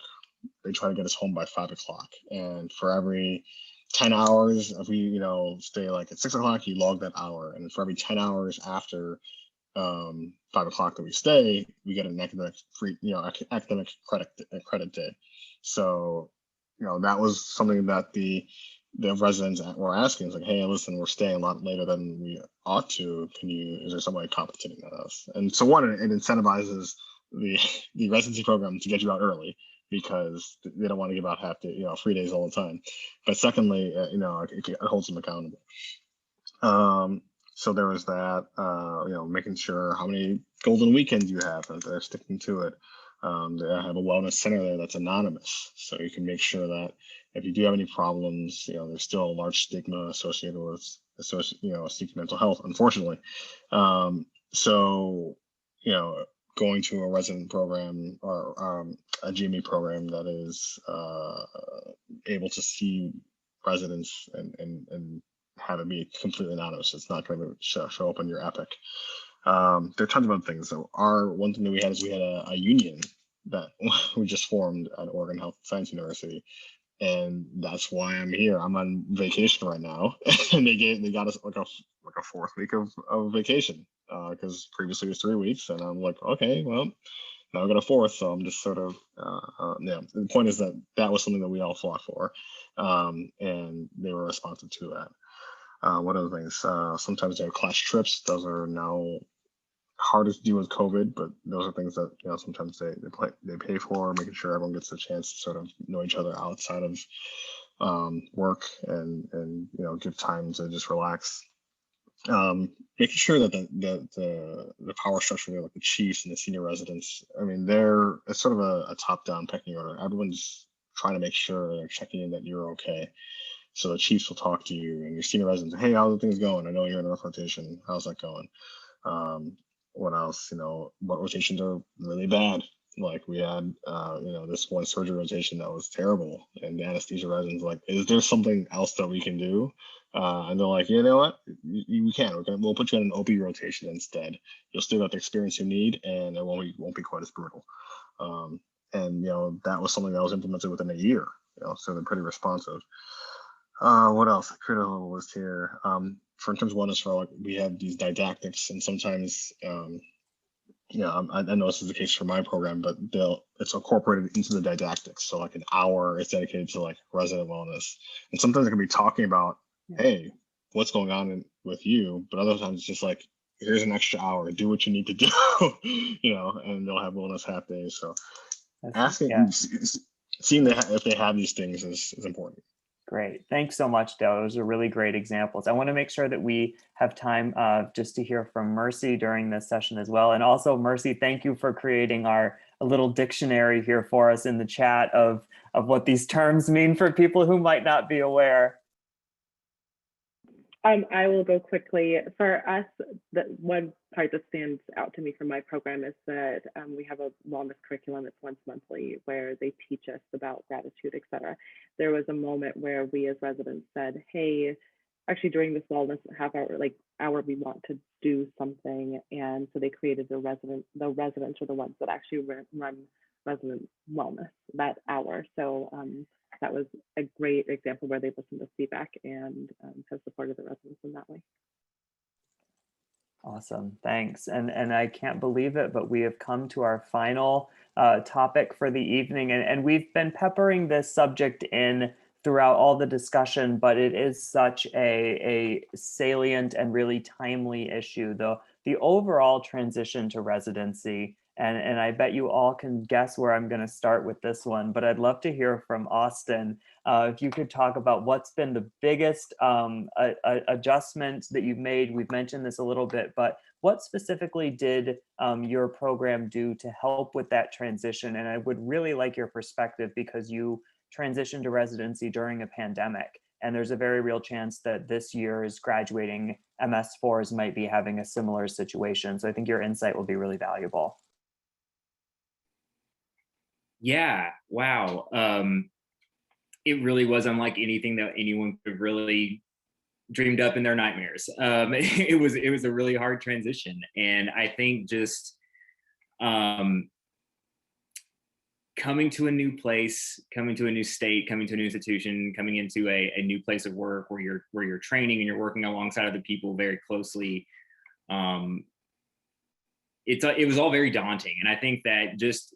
they try to get us home by 5 o'clock, and for every 10 hours, if we, stay like at 6 o'clock, you log that hour. And for every 10 hours after 5 o'clock that we stay, we get an academic credit day. So, that was something that the residents were asking. It's like, hey, listen, we're staying a lot later than we ought to. Is there some way of compensating us? And so one, it incentivizes the residency program to get you out early, because they don't want to give out half day, free days all the time. But secondly, it holds them accountable. So there was that, making sure how many golden weekends you have, that they're sticking to it. They have a wellness center there that's anonymous, so you can make sure that if you do have any problems, there's still a large stigma associated with seeking mental health, unfortunately. So, going to a resident program or a GME program that is able to see residents and have it be completely anonymous. It's not going to show up on your Epic. There are tons of other things. So one thing that we had is we had a union that we just formed at Oregon Health and Science University, and that's why I'm here. I'm on vacation right now, and they got us like a fourth week of vacation, because previously it was 3 weeks, and I'm like, okay, well, now I got a fourth, so I'm just sort of The point is that was something that we all fought for, and they were responsive to that. What other things? Sometimes they have class trips. Those are now harder to do with COVID, but those are things that sometimes they pay for, making sure everyone gets a chance to sort of know each other outside of work, and give time to just relax. Making sure that the power structure there, like the chiefs and the senior residents, I mean, it's sort of a top-down pecking order. Everyone's trying to make sure they're checking in that you're okay. So the chiefs will talk to you, and your senior residents, hey, how are things going? I know you're in a rough rotation. How's that going? What else? What rotations are really bad? Like we had, this one surgery rotation that was terrible, and the anesthesia residents like, is there something else that we can do? And they're like, you know what? We can. We'll put you on an OB rotation instead. You'll still get the experience you need, and it won't be quite as brutal. And that was something that was implemented within a year. So they're pretty responsive. What else? I created a little list here. For in terms of wellness, for like we have these didactics, and sometimes, I know this is the case for my program, but it's incorporated into the didactics. So like an hour is dedicated to like resident wellness, and sometimes it can be talking about, hey, what's going on with you, but other times it's just like, here's an extra hour, do what you need to do, and they'll have wellness half days. So seeing if they have these things is important. Great. Thanks so much, Dale. Those are really great examples. I want to make sure that we have time just to hear from Mercy during this session as well. And also, Mercy, thank you for creating a little dictionary here for us in the chat of what these terms mean for people who might not be aware. I will go quickly. For us, the one part that stands out to me from my program is that we have a wellness curriculum that's once monthly where they teach us about gratitude, et cetera. There was a moment where we as residents said, hey, actually during this wellness hour, we want to do something. And so they created the residents are the ones that actually run resident wellness that hour. So that was a great example where they listened to feedback and have supported the residents in that way. Awesome, thanks. And I can't believe it, but we have come to our final topic for the evening. And we've been peppering this subject in throughout all the discussion, but it is such a salient and really timely issue, the overall transition to residency. And I bet you all can guess where I'm going to start with this one, but I'd love to hear from Austin. If you could talk about what's been the biggest adjustment that you've made. We've mentioned this a little bit, but what specifically did your program do to help with that transition? And I would really like your perspective because you transitioned to residency during a pandemic. And there's a very real chance that this year's graduating MS4s might be having a similar situation. So I think your insight will be really valuable. Yeah, wow. It really was unlike anything that anyone could really dreamed up in their nightmares. It was a really hard transition, and I think just um, coming to a new place, coming to a new state, coming to a new institution, coming into a new place of work where you're training and you're working alongside other people very closely. Um, it was all very daunting, and I think that just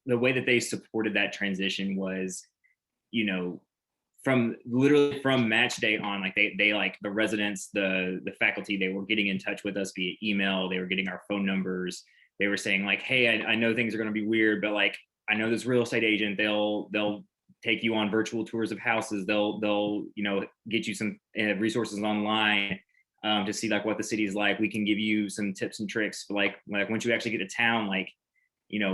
the way that they supported that transition was, you know, from literally from match day on, like they like the residents, the faculty, they were getting in touch with us via email, they were getting our phone numbers, they were saying like, hey, I know things are going to be weird, but like I know this real estate agent, they'll take you on virtual tours of houses, they'll get you some resources online, to see like what the city is like. We can give you some tips and tricks for like once you actually get to town, like,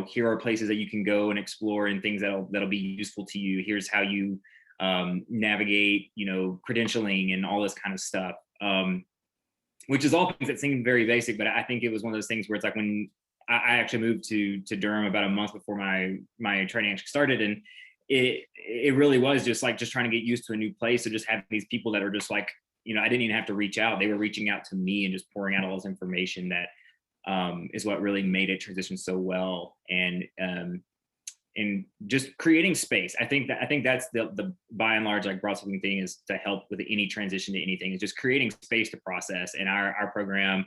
here are places that you can go and explore and things that'll be useful to you. Here's how you navigate, credentialing and all this kind of stuff. Which is all things that seem very basic, but I think it was one of those things where it's like when I actually moved to Durham about a month before my training actually started, and it really was just trying to get used to a new place. So just having these people that are just like, I didn't even have to reach out; they were reaching out to me and just pouring out all this information that is what really made it transition so well. And just creating space. I think that's the by and large like broad sweeping thing, is to help with any transition to anything, is just creating space to process. And our program,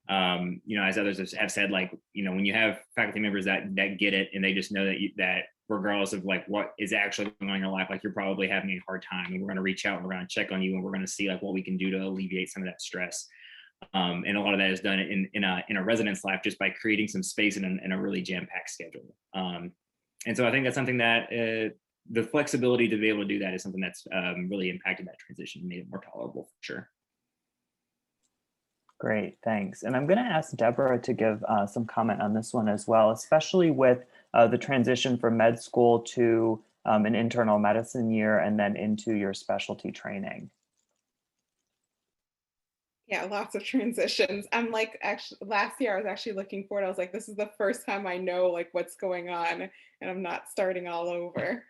as others have said, like, when you have faculty members that get it and they just know that regardless of like what is actually going on in your life, like you're probably having a hard time, and we're going to reach out and we're going to check on you, and we're going to see like what we can do to alleviate some of that stress. And a lot of that is done in a residence life just by creating some space in a really jam-packed schedule. And so I think that's something that the flexibility to be able to do that is something that's really impacted that transition and made it more tolerable for sure. Great, thanks. And I'm going to ask Deborah to give some comment on this one as well, especially with the transition from med school to an internal medicine year and then into your specialty training. Yeah, lots of transitions. I'm like, actually, last year I was actually looking forward. I was like, this is the first time I know like what's going on, and I'm not starting all over.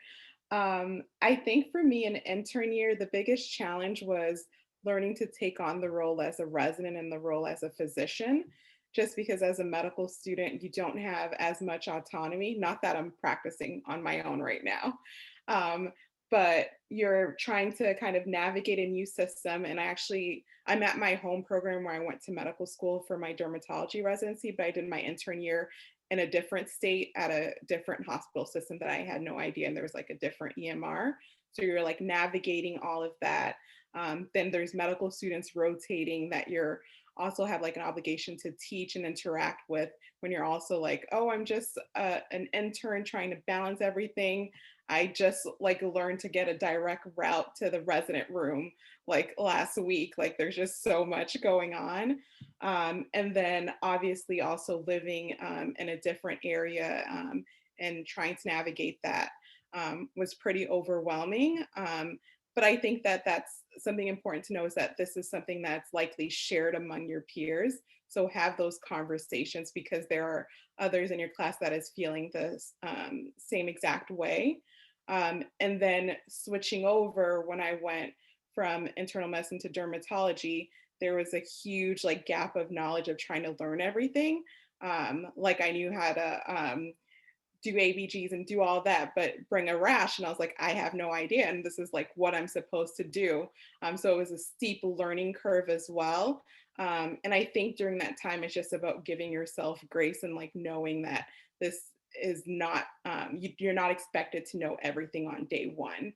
I think for me, an intern year, the biggest challenge was learning to take on the role as a resident and the role as a physician. Just because as a medical student, you don't have as much autonomy. Not that I'm practicing on my own right now. Um, but you're trying to kind of navigate a new system. And I'm at my home program where I went to medical school for my dermatology residency, but I did my intern year in a different state at a different hospital system that I had no idea. And there was like a different EMR. So you're like navigating all of that. Then there's medical students rotating that you're also have like an obligation to teach and interact with, when you're also like, oh, I'm just an intern trying to balance everything. I just like learned to get a direct route to the resident room like last week. Like there's just so much going on. And then obviously also living in a different area and trying to navigate that was pretty overwhelming. But I think that that's something important to know, is that this is something that's likely shared among your peers. So have those conversations, because there are others in your class that is feeling the same exact way. And then switching over, when I went from internal medicine to dermatology, there was a huge like gap of knowledge of trying to learn everything. Like I knew how to do ABGs and do all that, but bring a rash. And I was like, I have no idea. And this is like what I'm supposed to do. So it was a steep learning curve as well. And I think during that time, it's just about giving yourself grace and like knowing that this is not, you're not expected to know everything on day one.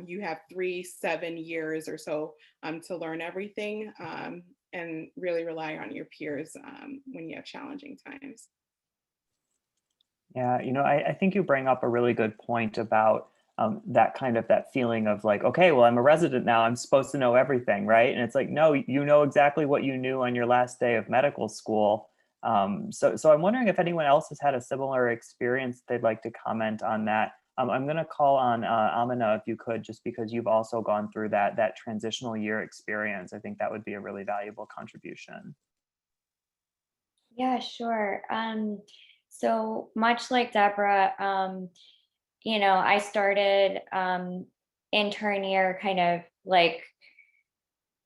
You have 7 years or so to learn everything, and really rely on your peers when you have challenging times. Yeah, I think you bring up a really good point about that feeling of like, okay, well, I'm a resident now, I'm supposed to know everything, right? And it's like, no, you know exactly what you knew on your last day of medical school. So I'm wondering if anyone else has had a similar experience they'd like to comment on that. I'm going to call on Amina, if you could, just because you've also gone through that transitional year experience. I think that would be a really valuable contribution. Yeah, sure. So much like Deborah, I started intern year kind of like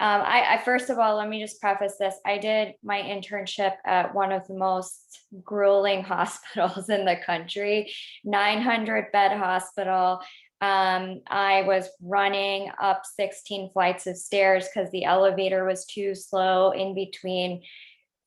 I first of all, let me just preface this. I did my internship at one of the most grueling hospitals in the country, 900-bed hospital. I was running up 16 flights of stairs because the elevator was too slow in between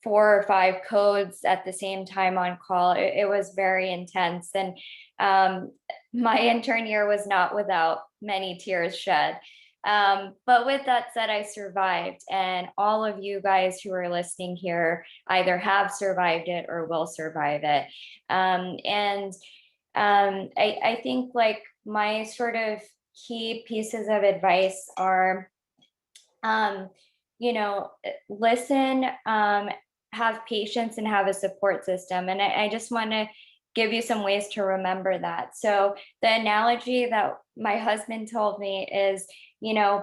4 or 5 codes at the same time on call. It was very intense. And my intern year was not without many tears shed. But with that said, I survived, and all of you guys who are listening here either have survived it or will survive it. I think like my sort of key pieces of advice are, listen, have patience, and have a support system. And I just want to give you some ways to remember that. So the analogy that my husband told me is,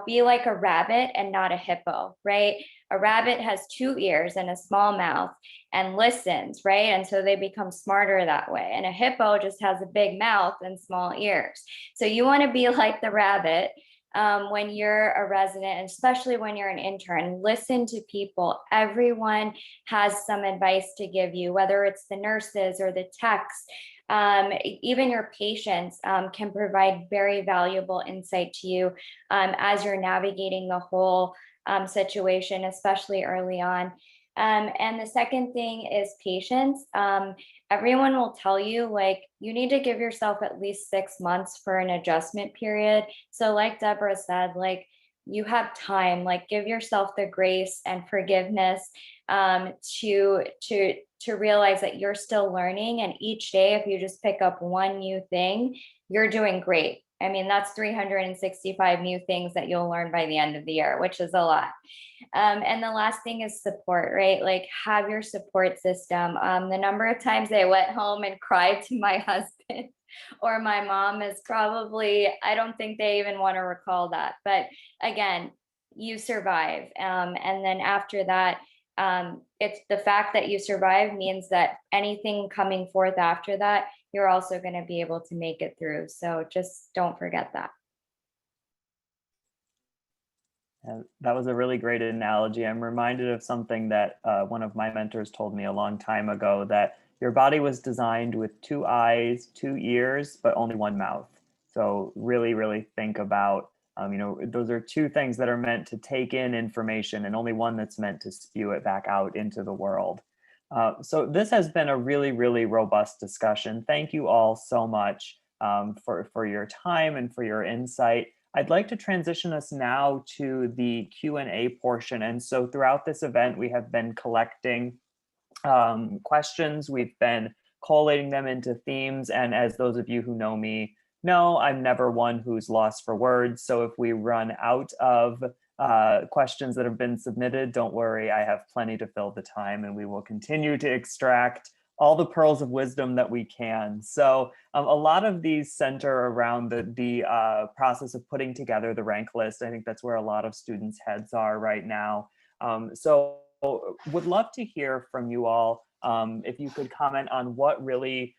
be like a rabbit and not a hippo, right? A rabbit has 2 ears and a small mouth and listens, right? And so they become smarter that way. And a hippo just has a big mouth and small ears. So you want to be like the rabbit when you're a resident, and especially when you're an intern. Listen to people. Everyone has some advice to give you, whether it's the nurses or the techs. Even your patients can provide very valuable insight to you as you're navigating the whole situation, especially early on. And the second thing is patience. Everyone will tell you, like, you need to give yourself at least 6 months for an adjustment period. So like Deborah said, like, you have time, like give yourself the grace and forgiveness to realize that you're still learning. And each day, if you just pick up one new thing, you're doing great. I mean, that's 365 new things that you'll learn by the end of the year, which is a lot. And the last thing is support, right? Like have your support system. The number of times I went home and cried to my husband or my mom is probably, I don't think they even want to recall that. But again, you survive. And then after that, it's the fact that you survive means that anything coming forth after that, you're also going to be able to make it through. So just don't forget that. That was a really great analogy. I'm reminded of something that one of my mentors told me a long time ago, that your body was designed with 2 eyes, 2 ears, but only 1 mouth. So really, really think about, those are 2 things that are meant to take in information and only one that's meant to spew it back out into the world. So this has been a really, really robust discussion. Thank you all so much for your time and for your insight. I'd like to transition us now to the Q&A portion. And so throughout this event, we have been collecting questions. We've been collating them into themes. And as those of you who know me know, I'm never one who's lost for words. So if we run out of questions that have been submitted, don't worry, I have plenty to fill the time, and we will continue to extract all the pearls of wisdom that we can. So a lot of these center around the process of putting together the rank list. I think that's where a lot of students' heads are right now. So would love to hear from you all. If you could comment on what really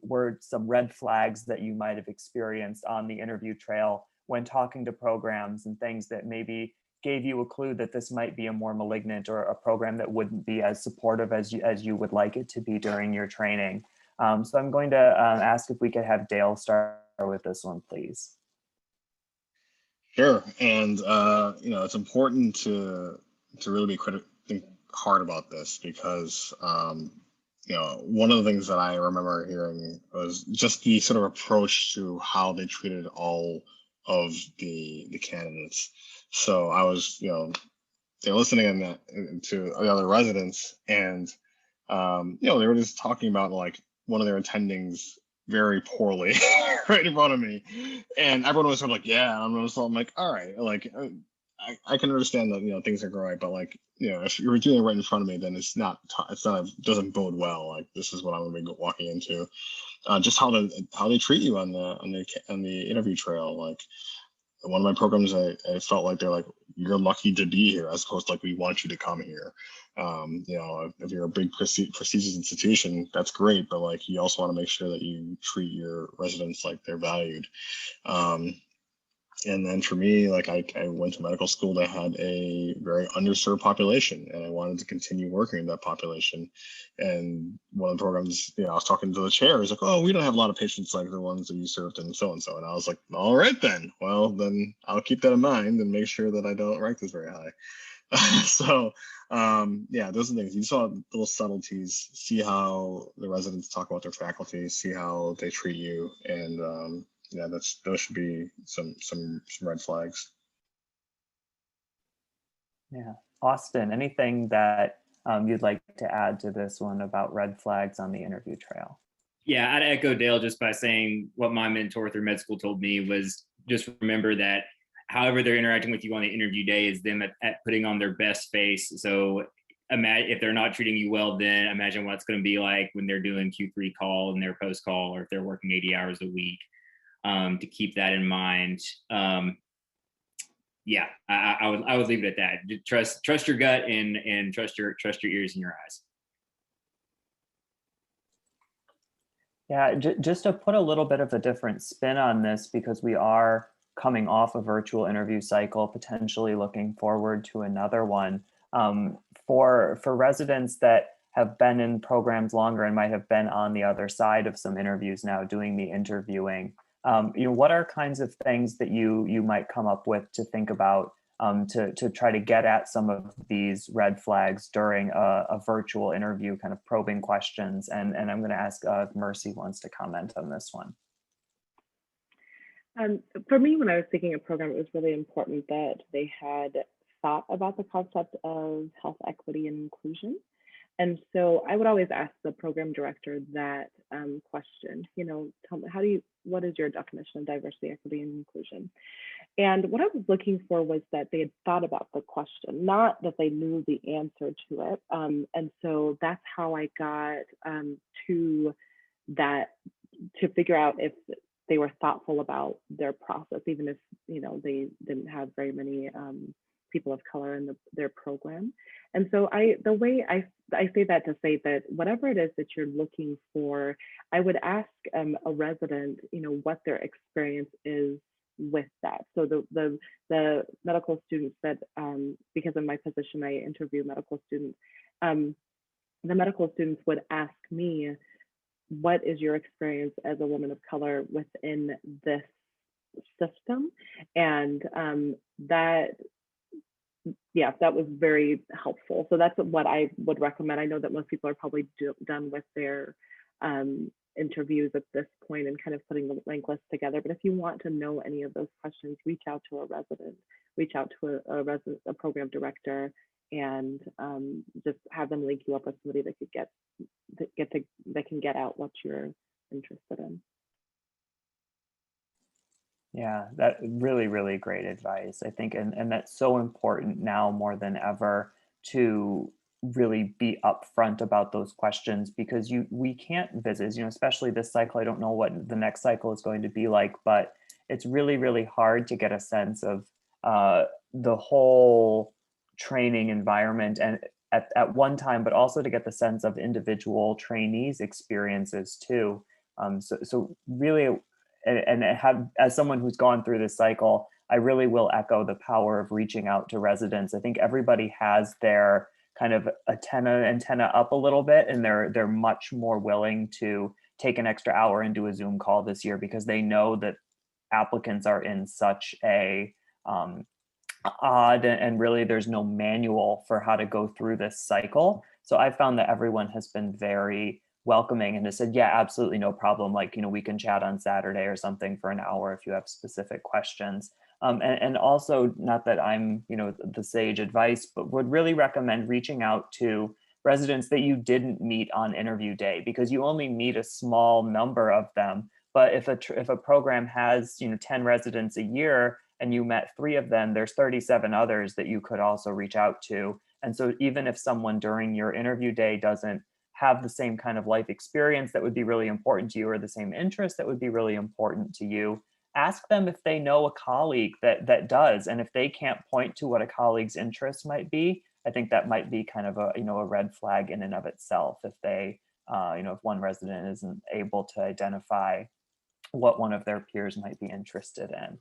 were some red flags that you might have experienced on the interview trail when talking to programs, and things that maybe gave you a clue that this might be a more malignant or a program that wouldn't be as supportive as you would like it to be during your training. So I'm going to ask if we could have Dale start with this one, please. Sure, and it's important to really think hard about this, because one of the things that I remember hearing was just the sort of approach to how they treated all of the candidates. So I was, they're listening to the other residents, and they were just talking about like one of their attendings very poorly right in front of me, and everyone was sort of like, yeah, I'm like, all right, like I can understand that things are growing, but like if you're doing it right in front of me, then it doesn't bode well. Like this is what I'm gonna be walking into. just how they treat you on the interview trail. Like one of my programs, I felt like they're like, you're lucky to be here, as opposed to like, we want you to come here. You know, if you're a big prestigious institution, that's great, but like, you also want to make sure that you treat your residents like they're valued. And then for me, like I went to medical school that had a very underserved population, and I wanted to continue working in that population. And one of the programs, you know, I was talking to the chair, he's like, oh, we don't have a lot of patients like the ones that you served in so and so. And I was like, all right, then. Well, then I'll keep that in mind and make sure that I don't rank this very high. So yeah, those are the things. You saw little subtleties, see how the residents talk about their faculty, see how they treat you, and yeah, those should be some red flags. Yeah. Austin, anything that you'd like to add to this one about red flags on the interview trail? Yeah, I'd echo Dale just by saying what my mentor through med school told me was just remember that however they're interacting with you on the interview day is them at putting on their best face. So imagine if they're not treating you well, then imagine what it's going to be like when they're doing Q3 call and their post call, or if they're working 80 hours a week. To keep that in mind. Yeah, I would leave it at that. Trust your gut and trust your ears and your eyes. Yeah, just to put a little bit of a different spin on this, because we are coming off a virtual interview cycle, potentially looking forward to another one. For residents that have been in programs longer and might have been on the other side of some interviews now doing the interviewing, you know, what are kinds of things that you might come up with to think about to try to get at some of these red flags during a virtual interview, kind of probing questions? And I'm going to ask if Mercy wants to comment on this one. For me, when I was thinking of program, it was really important that they had thought about the concept of health equity and inclusion. And so I would always ask the program director that question, you know, tell me, what is your definition of diversity, equity, and inclusion? And what I was looking for was that they had thought about the question, not that they knew the answer to it. And so that's how I got to that, to figure out if they were thoughtful about their process, even if, you know, they didn't have very many people of color in their program. And so the way I say that to say that whatever it is that you're looking for, I would ask a resident, you know, what their experience is with that. So the medical students that, because of my position, I interview medical students, the medical students would ask me, what is your experience as a woman of color within this system? And that was very helpful. So that's what I would recommend. I know that most people are probably done with their interviews at this point and kind of putting the link list together. But if you want to know any of those questions, reach out to a resident, reach out to a program director, and just have them link you up with somebody that could that can get out what you're interested in. Yeah, that really, really great advice, I think. And that's so important now more than ever to really be upfront about those questions, because we can't visit, you know, especially this cycle. I don't know what the next cycle is going to be like, but it's really, really hard to get a sense of the whole training environment and at one time, but also to get the sense of individual trainees' experiences too. So really, and as someone who's gone through this cycle, I really will echo the power of reaching out to residents. I think everybody has their kind of antenna up a little bit, and they're much more willing to take an extra hour and do a Zoom call this year, because they know that applicants are in such a odd, and really there's no manual for how to go through this cycle. So I found that everyone has been very welcoming and has said, yeah, absolutely, no problem. Like, you know, we can chat on Saturday or something for an hour if you have specific questions. And also, not that I'm, you know, the sage advice, but would really recommend reaching out to residents that you didn't meet on interview day, because you only meet a small number of them. But if a program has, you know, 10 residents a year and you met 3 of them, there's 37 others that you could also reach out to. And so even if someone during your interview day doesn't have the same kind of life experience that would be really important to you, or the same interest that would be really important to you. Ask them if they know a colleague that does, and if they can't point to what a colleague's interest might be, I think that might be kind of a, you know, a red flag in and of itself. If they, you know, if one resident isn't able to identify what one of their peers might be interested in.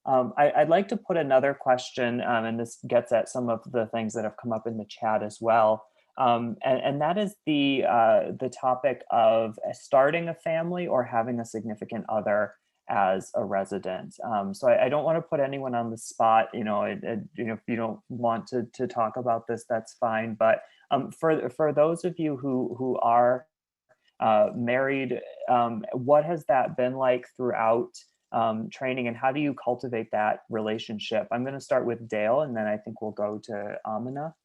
I'd like to put another question, and this gets at some of the things that have come up in the chat as well. And that is the topic of starting a family or having a significant other as a resident. So I don't want to put anyone on the spot. You know, you know, if you don't want to talk about this, that's fine. But for those of you who are married, what has that been like throughout training, and how do you cultivate that relationship? I'm going to start with Dale, and then I think we'll go to Amina.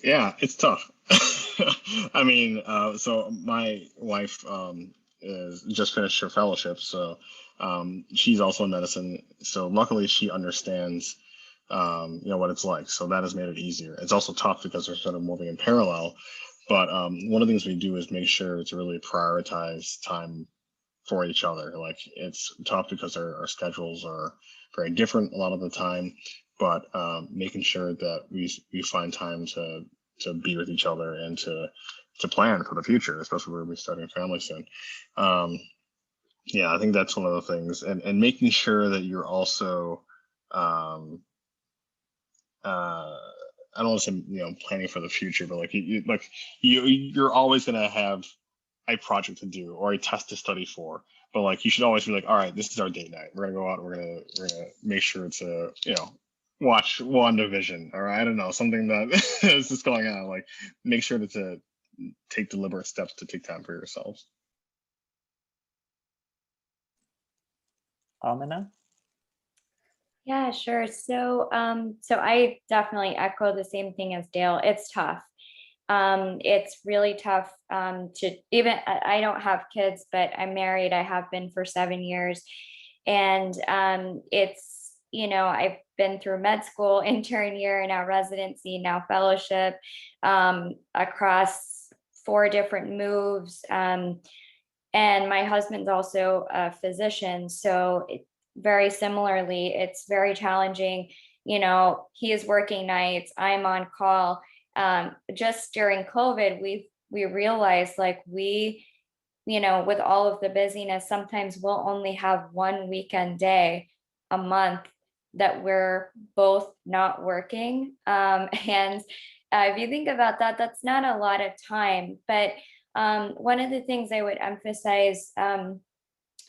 Yeah, it's tough. I mean, so my wife is just finished her fellowship, so she's also in medicine. So luckily, she understands, you know, what it's like. So that has made it easier. It's also tough because we're sort of moving in parallel. But one of the things we do is make sure to really prioritize time for each other. Like, it's tough because our schedules are very different a lot of the time, but making sure that we find time to be with each other and to plan for the future, especially when we're starting a family soon. Yeah, I think that's one of the things, and making sure that you're also I don't want to say, you know, planning for the future, but like you're always gonna have a project to do or a test to study for. But like, you should always be like, all right, this is our date night. We're gonna go out. We're gonna make sure to, you know, watch WandaVision, or I don't know, something that is just going on. Like, make sure to take deliberate steps to take time for yourselves. Amina? Yeah, sure. So, so I definitely echo the same thing as Dale. It's tough. It's really tough to even, I don't have kids, but I'm married. I have been for 7 years. And it's, you know, I've been through med school, intern year, now residency, now fellowship, across 4 different moves. And my husband's also a physician. So very similarly, it's very challenging. You know, he is working nights, I'm on call. Just during COVID, we realized, like, we, you know, with all of the busyness, sometimes we'll only have one weekend day a month that we're both not working. And if you think about that, that's not a lot of time. But one of the things I would emphasize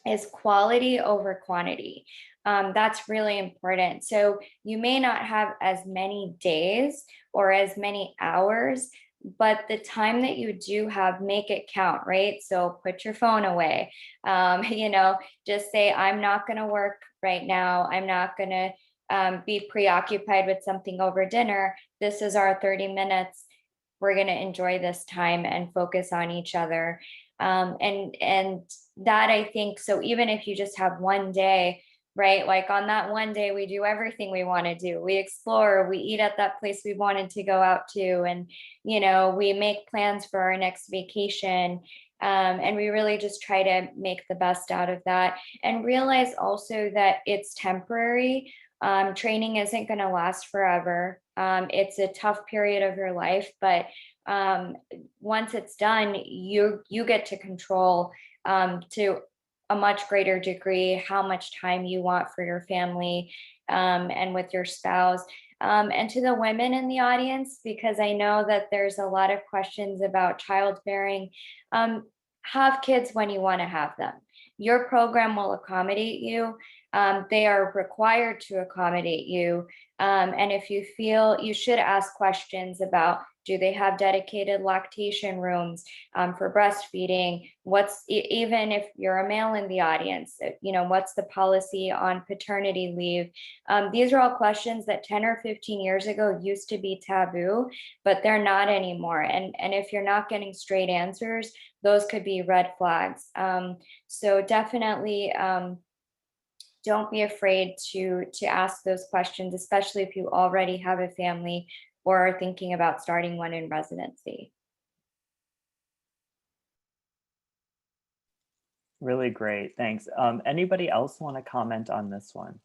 is quality over quantity. That's really important. So you may not have as many days or as many hours, but the time that you do have, make it count, right? So put your phone away. You know, just say, I'm not going to work right now. I'm not going to be preoccupied with something over dinner. This is our 30 minutes. We're going to enjoy this time and focus on each other. And that, I think, so even if you just have one day, right? Like, on that one day, we do everything we want to do. We explore, we eat at that place we wanted to go out to, and, you know, we make plans for our next vacation. And we really just try to make the best out of that, and realize also that it's temporary. Training isn't going to last forever. It's a tough period of your life, but once it's done, you get to control to a much greater degree how much time you want for your family and with your spouse. And to the women in the audience, because I know that there's a lot of questions about childbearing, have kids when you want to have them. Your program will accommodate you. They are required to accommodate you. And if you feel, you should ask questions about, do they have dedicated lactation rooms for breastfeeding? Even if you're a male in the audience, you know, what's the policy on paternity leave? These are all questions that 10 or 15 years ago used to be taboo, but they're not anymore. And if you're not getting straight answers, those could be red flags. So definitely, don't be afraid to ask those questions, especially if you already have a family or are thinking about starting one in residency. Really great, thanks. Anybody else want to comment on this one?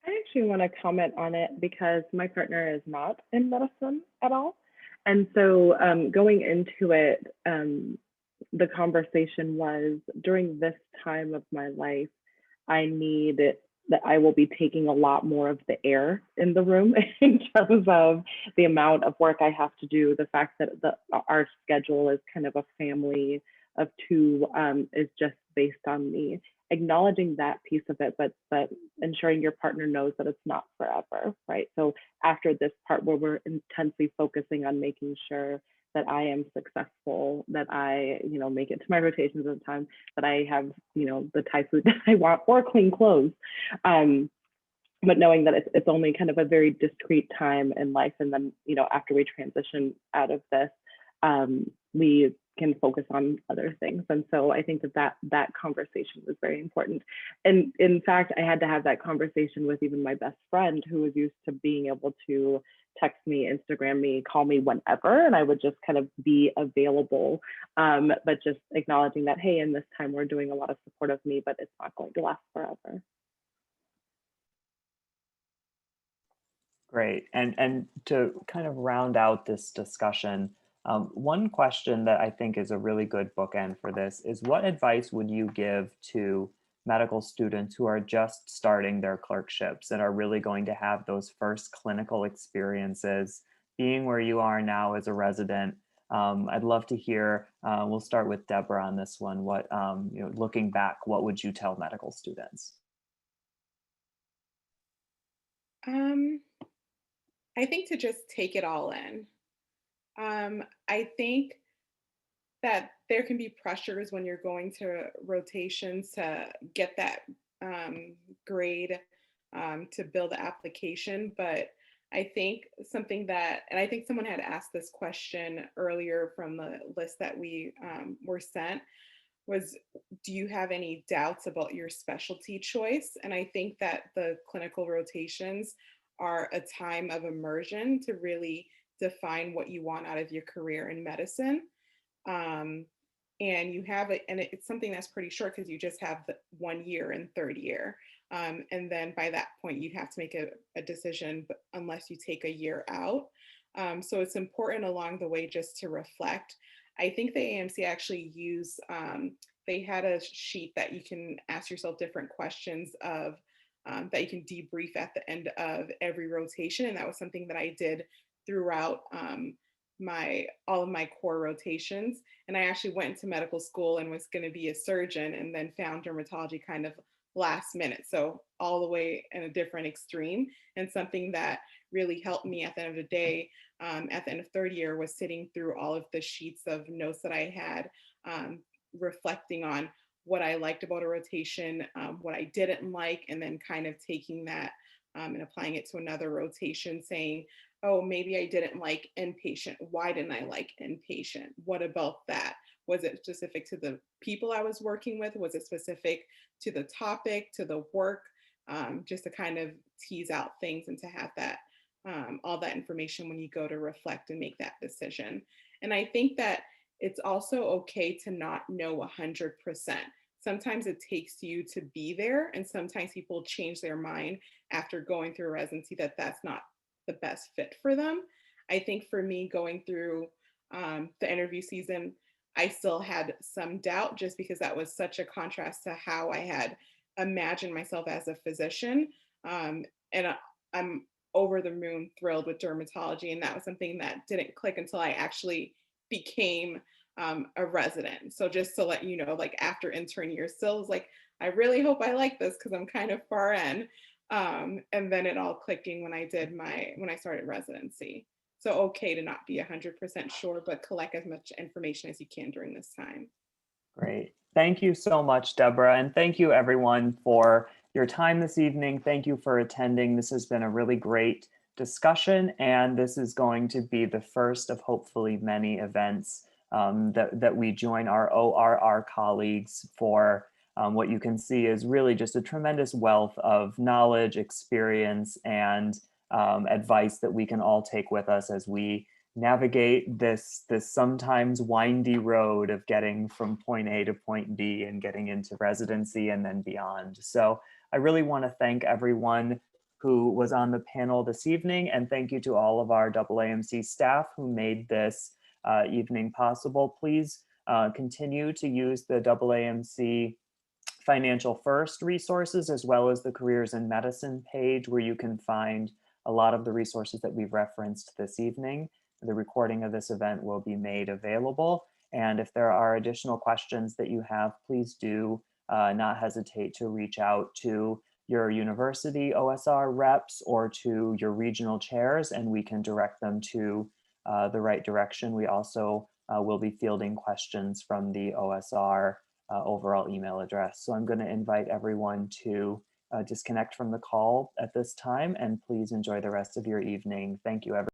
I actually want to comment on it because my partner is not in medicine at all. And so going into it, the conversation was during this time of my life, I need that I will be taking a lot more of the air in the room in terms of the amount of work I have to do. The fact that our schedule is kind of a family of two is just based on me. Acknowledging that piece of it, but ensuring your partner knows that it's not forever, right? So after this part where we're intensely focusing on making sure that I am successful, that I, make it to my rotations at the time, that I have, the Thai food that I want or clean clothes. But knowing that it's only kind of a very discrete time in life. And then, after we transition out of this, we can focus on other things. And so I think that conversation was very important. And in fact, I had to have that conversation with even my best friend, who was used to being able to text me, Instagram me, call me whenever, and I would just kind of be available. But just acknowledging that, hey, in this time we're doing a lot of support of me, but it's not going to last forever. Great. And to kind of round out this discussion, one question that I think is a really good bookend for this is, what advice would you give to medical students who are just starting their clerkships and are really going to have those first clinical experiences, being where you are now as a resident? I'd love to hear, we'll start with Deborah on this one. What, looking back, what would you tell medical students? I think to just take it all in. I think that there can be pressures when you're going to rotations to get that grade to build the application. But I think something that, and I think someone had asked this question earlier from the list that we were sent, was, do you have any doubts about your specialty choice? And I think that the clinical rotations are a time of immersion to really define what you want out of your career in medicine. Um, and you have it, and it's something that's pretty short because you just have the 1 year and third year. And then by that point, you'd have to make a decision, but unless you take a year out. So it's important along the way just to reflect. I think the AAMC actually they had a sheet that you can ask yourself different questions of that you can debrief at the end of every rotation. And that was something that I did throughout all of my core rotations. And I actually went into medical school and was going to be a surgeon, and then found dermatology kind of last minute. So all the way in a different extreme. And something that really helped me at the end of the day, at the end of third year, was sitting through all of the sheets of notes that I had, reflecting on what I liked about a rotation, what I didn't like, and then kind of taking that and applying it to another rotation, saying, oh, maybe I didn't like inpatient. Why didn't I like inpatient? What about that? Was it specific to the people I was working with? Was it specific to the topic, to the work? Just to kind of tease out things and to have that, all that information when you go to reflect and make that decision. And I think that it's also okay to not know 100%. Sometimes it takes you to be there, and sometimes people change their mind after going through a residency that that's not the best fit for them. I think for me, going through the interview season, I still had some doubt, just because that was such a contrast to how I had imagined myself as a physician. And I'm over the moon thrilled with dermatology. And that was something that didn't click until I actually became a resident. So just to let you know, like after intern year, still was like, I really hope I like this because I'm kind of far in. And then it all clicking when I started residency. So okay to not be 100% sure, but collect as much information as you can during this time. Great. Thank you so much, Deborah. And thank you everyone for your time this evening. Thank you for attending. This has been a really great discussion, and this is going to be the first of hopefully many events that we join our ORR colleagues for. What you can see is really just a tremendous wealth of knowledge, experience, and advice that we can all take with us as we navigate this sometimes windy road of getting from point A to point B and getting into residency and then beyond. So I really want to thank everyone who was on the panel this evening, and thank you to all of our AAMC staff who made this evening possible. Please continue to use the AAMC Financial First resources, as well as the Careers in Medicine page, where you can find a lot of the resources that we've referenced this evening. The recording of this event will be made available. And if there are additional questions that you have, please do not hesitate to reach out to your university OSR reps or to your regional chairs, and we can direct them to the right direction. We also will be fielding questions from the OSR overall email address. So I'm going to invite everyone to disconnect from the call at this time, and please enjoy the rest of your evening. Thank you, everyone.